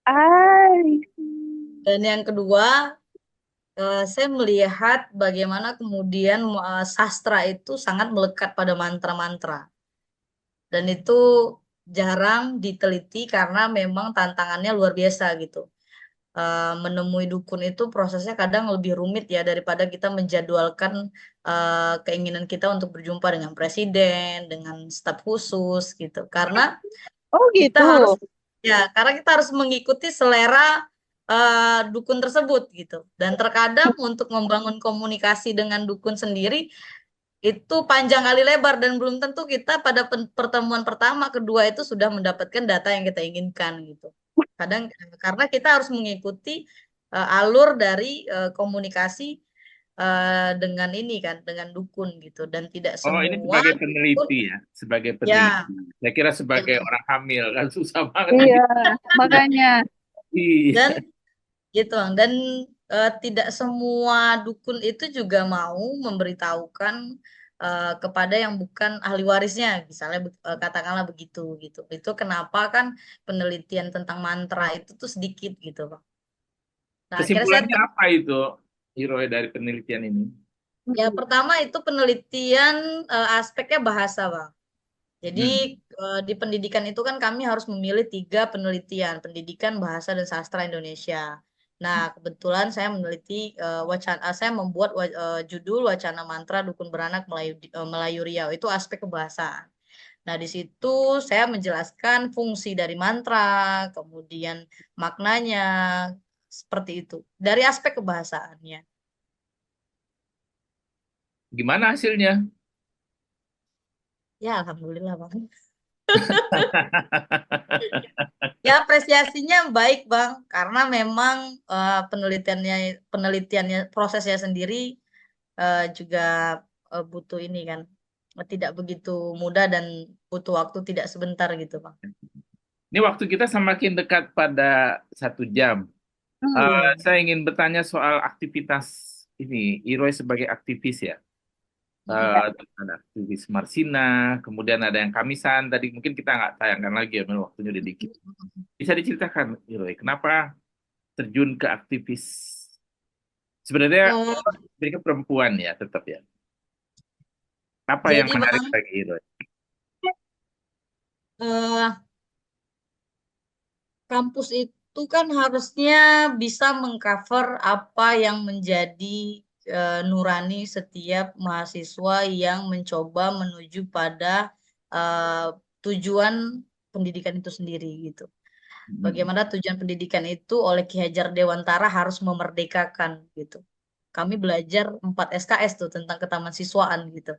I see. Dan yang kedua, saya melihat bagaimana kemudian sastra itu sangat melekat pada mantra-mantra. Dan itu jarang diteliti karena memang tantangannya luar biasa gitu. Menemui dukun itu prosesnya kadang lebih rumit ya daripada kita menjadwalkan keinginan kita untuk berjumpa dengan presiden, dengan staf khusus gitu. Oh Kita gitu. harus karena kita harus mengikuti selera dukun tersebut gitu. Dan terkadang untuk membangun komunikasi dengan dukun sendiri itu panjang kali lebar dan belum tentu kita pada pertemuan pertama, kedua itu sudah mendapatkan data yang kita inginkan gitu. Kadang karena kita harus mengikuti alur dari komunikasi dengan ini kan, dengan dukun gitu dan tidak Oh, ini semua sebagai dukun peneliti ya, sebagai ya peneliti. Saya kira ya sebagai orang hamil kan susah banget Iya, nih. makanya. dan Iya. gitu Bang. Dan tidak semua dukun itu juga mau memberitahukan kepada yang bukan ahli warisnya, misalnya katakanlah begitu gitu. Itu kenapa kan penelitian tentang mantra itu tuh sedikit gitu Bang. Nah, akhirnya saya Kesimpulannya apa itu, Hero dari penelitian ini? ya Mm-mm. pertama itu penelitian aspeknya bahasa Bang. Jadi Hmm. di pendidikan itu kan kami harus memilih 3 penelitian, pendidikan, bahasa, dan sastra Indonesia. Nah, kebetulan saya meneliti saya membuat judul Wacana Mantra Dukun Beranak Melayu Riau, itu aspek kebahasaan. Nah, di situ saya menjelaskan fungsi dari mantra, kemudian maknanya, seperti itu, dari aspek kebahasaannya. Gimana hasilnya? Ya, Alhamdulillah, Bang. Ya, apresiasinya baik, Bang, karena memang penelitiannya prosesnya sendiri juga butuh ini kan, tidak begitu mudah dan butuh waktu tidak sebentar gitu, Bang. Ini waktu kita semakin dekat pada 1 jam. Hmm. Saya ingin bertanya soal aktivitas ini, Iroi sebagai aktivis ya. Mm-mm. Ada aktivis Marsina, kemudian ada yang Kamisan. Tadi mungkin kita nggak tayangkan lagi ya, memang waktunya udah dikit. Bisa diceritakan, Iroi, kenapa terjun ke aktivis? Sebenarnya Oh, mereka perempuan ya, tetap ya. Apa yang jadi menarik Bang, bagi Iroi? eh, kampus itu kan harusnya bisa mengcover apa yang menjadi nurani setiap mahasiswa yang mencoba menuju pada eh, tujuan pendidikan itu sendiri gitu. Hmm. Bagaimana tujuan pendidikan itu oleh Ki Hajar Dewantara harus memerdekakan gitu. Kami belajar 4 SKS tuh tentang ketahanan gitu.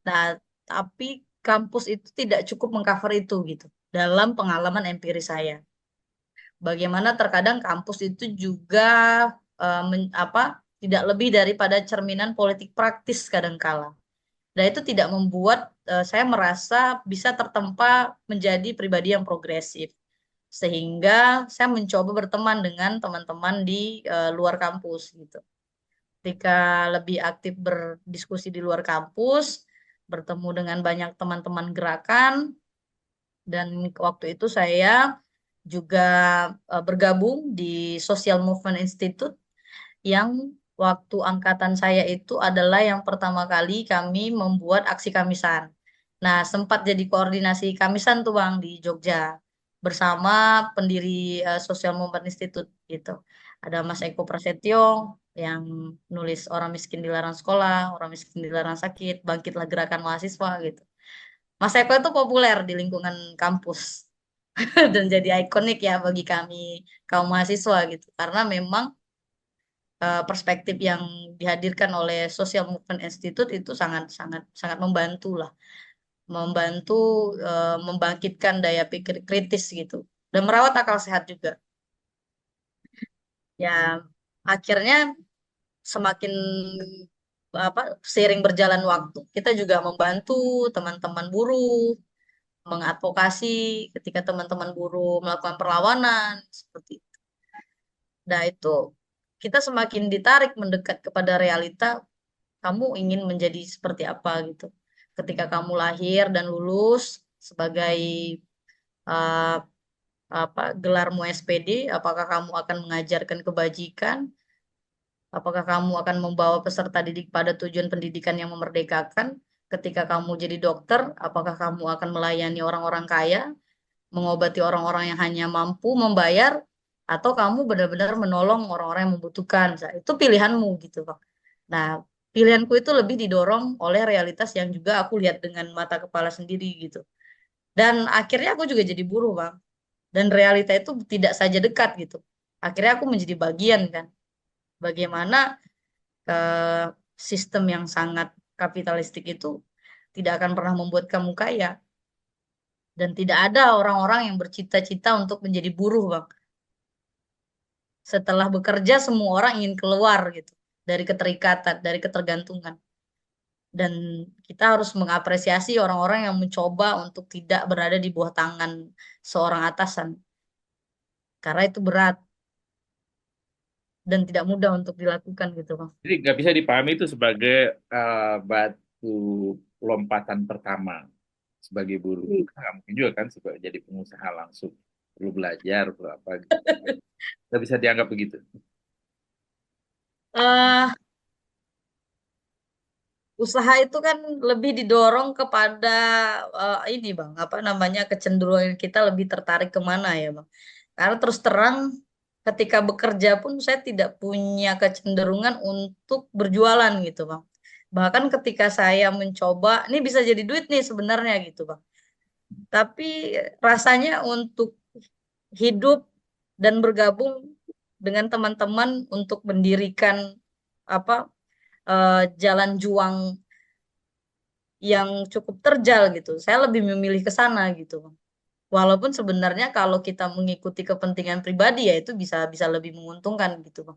Nah, tapi kampus itu tidak cukup mengcover itu gitu dalam pengalaman empiris saya. Bagaimana terkadang kampus itu juga tidak lebih daripada cerminan politik praktis kadangkala. Dan itu tidak membuat saya merasa bisa tertempa menjadi pribadi yang progresif. Sehingga saya mencoba berteman dengan teman-teman di luar kampus gitu. Ketika lebih aktif berdiskusi di luar kampus, bertemu dengan banyak teman-teman gerakan, dan waktu itu saya juga bergabung di Social Movement Institute yang waktu angkatan saya itu adalah yang pertama kali kami membuat aksi Kamisan. Nah, sempat jadi koordinasi Kamisan tuh Bang di Jogja bersama pendiri Social Movement Institute gitu. Ada Mas Eko Prasetyo yang nulis Orang Miskin Dilarang Sekolah, Orang Miskin Dilarang Sakit, Bangkitlah Gerakan Mahasiswa gitu. Mas Eko itu populer di lingkungan kampus dan jadi ikonik ya bagi kami kaum mahasiswa gitu. Karena memang perspektif yang dihadirkan oleh Social Movement Institute itu sangat sangat sangat membantu lah, membantu membangkitkan daya pikir kritis gitu dan merawat akal sehat juga. Ya, akhirnya semakin seiring berjalan waktu, kita juga membantu teman-teman buruh mengadvokasi ketika teman-teman buruh melakukan perlawanan seperti itu. Nah, itu kita semakin ditarik mendekat kepada realita, kamu ingin menjadi seperti apa gitu. Ketika kamu lahir dan lulus sebagai uh, gelarmu SPD, apakah kamu akan mengajarkan kebajikan? Apakah kamu akan membawa peserta didik pada tujuan pendidikan yang memerdekakan? Ketika kamu jadi dokter, apakah kamu akan melayani orang-orang kaya, mengobati orang-orang yang hanya mampu membayar, atau kamu benar-benar menolong orang-orang yang membutuhkan? Nah, itu pilihanmu gitu, Pak. Nah, pilihanku itu lebih didorong oleh realitas yang juga aku lihat dengan mata kepala sendiri gitu. Dan akhirnya aku juga jadi buruh, Bang. Dan realita itu tidak saja dekat gitu. Akhirnya aku menjadi bagian kan. Bagaimana eh, sistem yang sangat kapitalistik itu tidak akan pernah membuat kamu kaya. Dan tidak ada orang-orang yang bercita-cita untuk menjadi buruh, Bang. Setelah bekerja, semua orang ingin keluar gitu dari keterikatan, dari ketergantungan. Dan kita harus mengapresiasi orang-orang yang mencoba untuk tidak berada di bawah tangan seorang atasan, karena itu berat dan tidak mudah untuk dilakukan gitu, Bang. Jadi nggak bisa dipahami itu sebagai batu lompatan pertama sebagai buruh. Nggak mungkin juga kan sebagai jadi pengusaha langsung perlu belajar perlu apa gitu. Nggak bisa dianggap begitu. eh Usaha itu kan lebih didorong kepada ini Bang, apa namanya, kecenderungan kita lebih tertarik kemana ya Bang. Karena terus terang ketika bekerja pun saya tidak punya kecenderungan untuk berjualan gitu Bang. Bahkan ketika saya mencoba, ini bisa jadi duit nih sebenarnya gitu Bang. Tapi rasanya untuk hidup dan bergabung dengan teman-teman untuk mendirikan apa jalan juang yang cukup terjal gitu. Saya lebih memilih ke sana gitu, Bang. Walaupun sebenarnya kalau kita mengikuti kepentingan pribadi ya itu bisa bisa lebih menguntungkan gitu, Bang.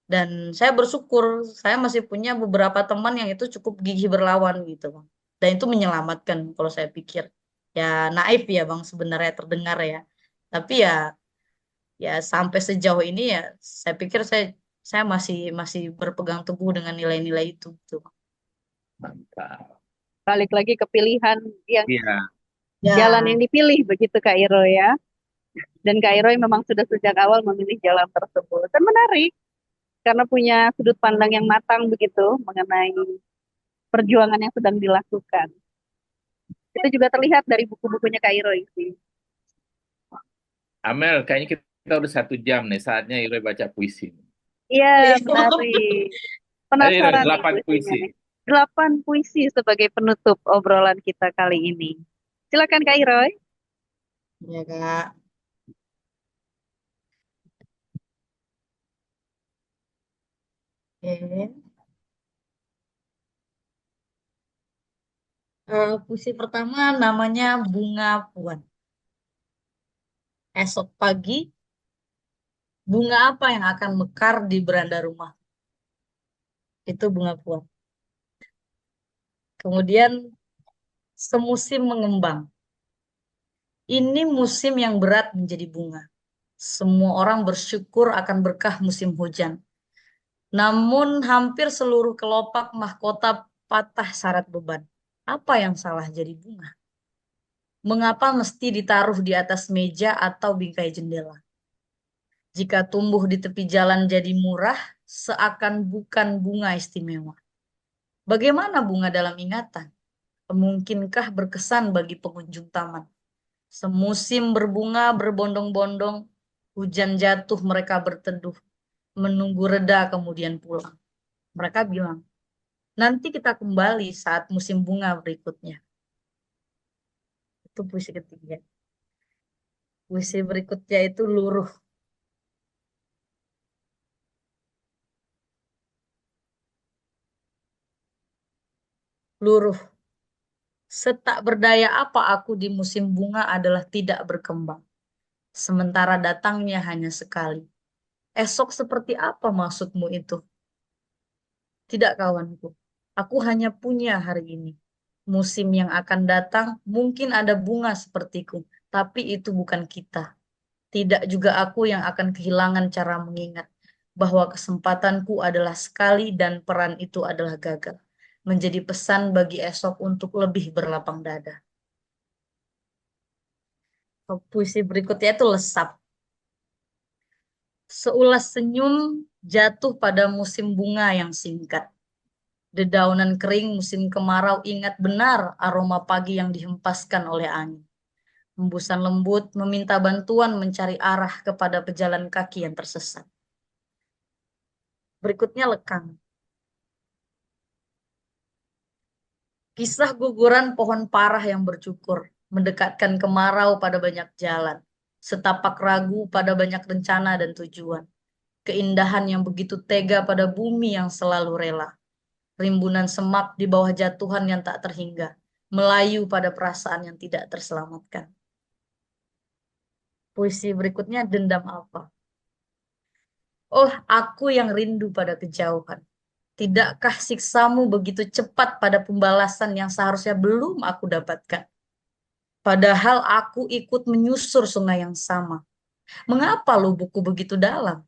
Dan saya bersyukur saya masih punya beberapa teman yang itu cukup gigih berlawan gitu, Bang. Dan itu menyelamatkan kalau saya pikir. Ya naif ya, Bang, sebenarnya terdengar ya. Tapi ya ya sampai sejauh ini ya saya pikir saya masih masih berpegang teguh dengan nilai-nilai itu gitu, Bang. Mantap. Balik lagi ke pilihan yang Iya, jalan Ya, yang dipilih begitu Kak Iro ya. Dan Kak Iro memang sudah sejak awal memilih jalan tersebut. Dan menarik karena punya sudut pandang yang matang begitu mengenai perjuangan yang sedang dilakukan. Itu juga terlihat dari buku-bukunya Kak Iro sih. Amel, kayaknya kita udah 1 jam nih. Saatnya Iroy baca puisi. Iya, oh iya, menarik. Ayo Iroy, Penasaran nih 8 puisinya puisi. nih. 8 puisi sebagai penutup obrolan kita kali ini. Silakan Kak Iroy. ya Kak. Oke. Puisi pertama namanya Bunga Puan. Esok pagi, bunga apa yang akan mekar di beranda rumah? Itu bunga puan. Kemudian semusim mengembang. Ini musim yang berat menjadi bunga. Semua orang bersyukur akan berkah musim hujan. Namun hampir seluruh kelopak mahkota patah syarat beban. Apa yang salah jadi bunga? Mengapa mesti ditaruh di atas meja atau bingkai jendela? Jika tumbuh di tepi jalan jadi murah, seakan bukan bunga istimewa. Bagaimana bunga dalam ingatan? Mungkinkah berkesan bagi pengunjung taman? Semusim berbunga berbondong-bondong, hujan jatuh mereka berteduh, menunggu reda kemudian pulang. Mereka bilang, nanti kita kembali saat musim bunga berikutnya. Itu puisi ketiga. Puisi berikutnya itu luruh. Luruh. Setak berdaya apa aku di musim bunga adalah tidak berkembang. Sementara datangnya hanya sekali. Esok seperti apa maksudmu itu? Tidak kawanku. Aku hanya punya hari ini. Musim yang akan datang mungkin ada bunga sepertiku, tapi itu bukan kita. Tidak juga aku yang akan kehilangan cara mengingat bahwa kesempatanku adalah sekali dan peran itu adalah gagal. Menjadi pesan bagi esok untuk lebih berlapang dada. Puisi berikutnya itu lesap. Seulas senyum jatuh pada musim bunga yang singkat. Dedaunan kering musim kemarau ingat benar aroma pagi yang dihempaskan oleh angin. Hembusan lembut meminta bantuan mencari arah kepada pejalan kaki yang tersesat. Berikutnya lekang. Kisah guguran pohon parah yang bercukur, mendekatkan kemarau pada banyak jalan, setapak ragu pada banyak rencana dan tujuan. Keindahan yang begitu tega pada bumi yang selalu rela. Rimbunan semak di bawah jatuhan yang tak terhingga, melayu pada perasaan yang tidak terselamatkan. Puisi berikutnya dendam apa? Oh, aku yang rindu pada kejauhan. Tidakkah siksamu begitu cepat pada pembalasan yang seharusnya belum aku dapatkan? Padahal aku ikut menyusur sungai yang sama. Mengapa lubukku begitu dalam?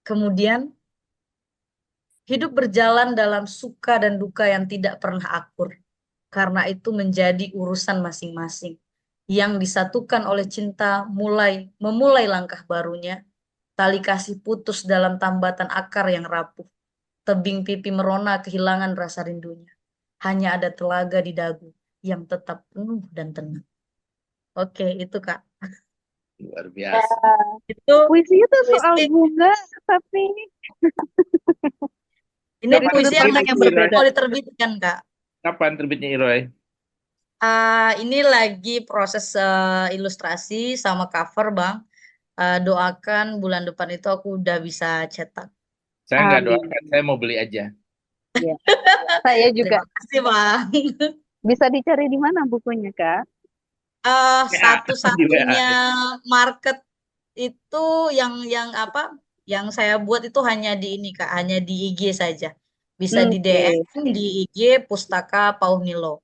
Kemudian, hidup berjalan dalam suka dan duka yang tidak pernah akur. Karena itu menjadi urusan masing-masing. Yang disatukan oleh cinta memulai langkah barunya. Tali kasih putus dalam tambatan akar yang rapuh. Tebing pipi merona kehilangan rasa rindunya. Hanya ada telaga di dagu yang tetap penuh dan tenang. Oke, itu Kak. Luar Ya, biasa. Itu puisi itu soal puisi. bunga, tapi Ini dari Kapan sudut puisi yang pandang terbitnya yang lagi berbeda. mau Iroy? diterbitkan, Kak. Kapan terbitnya Iroy? Ini lagi proses ilustrasi sama cover, Bang. Doakan bulan depan itu aku udah bisa cetak. Saya nggak Amin. doakan, saya mau beli aja. Ya, saya juga. Terima kasih, Bang. Bisa dicari di mana bukunya, Kak? WA, di WA. Satu-satunya market itu yang apa? Yang saya buat itu hanya di ini Kak, hanya di IG saja. Bisa di Oke. DM di IG Pustaka Paunilo.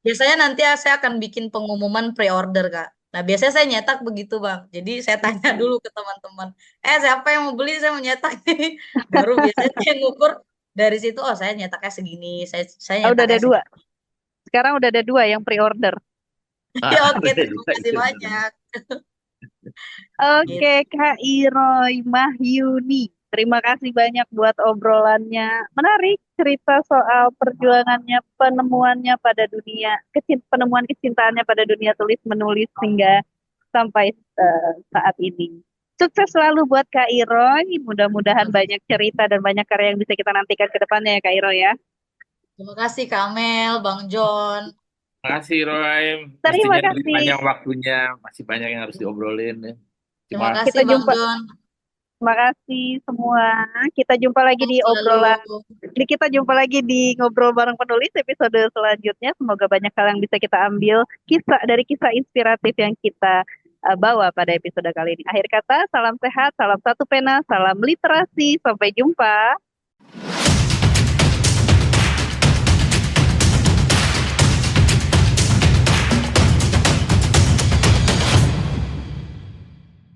Biasanya nanti saya akan bikin pengumuman pre-order Kak. Nah, biasanya saya nyetak begitu Bang. Jadi saya tanya dulu ke teman-teman, siapa yang mau beli? Saya mau nyetak nih. Baru biasanya saya ngukur dari situ, oh saya nyetaknya segini, saya Ah, udah nyetaknya ada dua. segini. Sekarang udah ada dua yang pre-order. Ya Ah, oke, udah terima dua kasih itu. banyak. Oke, Gitu. Kak Iroy Mahyuni. Terima kasih banyak buat obrolannya. Menarik cerita soal perjuangannya, penemuannya pada dunia, penemuan kecintaannya pada dunia tulis menulis hingga sampai saat ini. Sukses selalu buat Kak Iroy. Mudah-mudahan banyak cerita dan banyak karya yang bisa kita nantikan ke depannya ya Kak Iroy ya. Terima kasih Kak Mel, Bang John. Makasih Roy, Terima mestinya lebih kasih. panjang waktunya, masih banyak yang harus diobrolin ya. Cuma Terima kasih Kita Bang jumpa. John. Terima kasih semua. Kita jumpa lagi Sukses di selalu. obrolan. Kita jumpa lagi di ngobrol bareng penulis episode selanjutnya. Semoga banyak hal yang bisa kita ambil dari kisah inspiratif yang kita bawa pada episode kali ini. Akhir kata, salam sehat, salam satu pena, salam literasi. Sampai jumpa.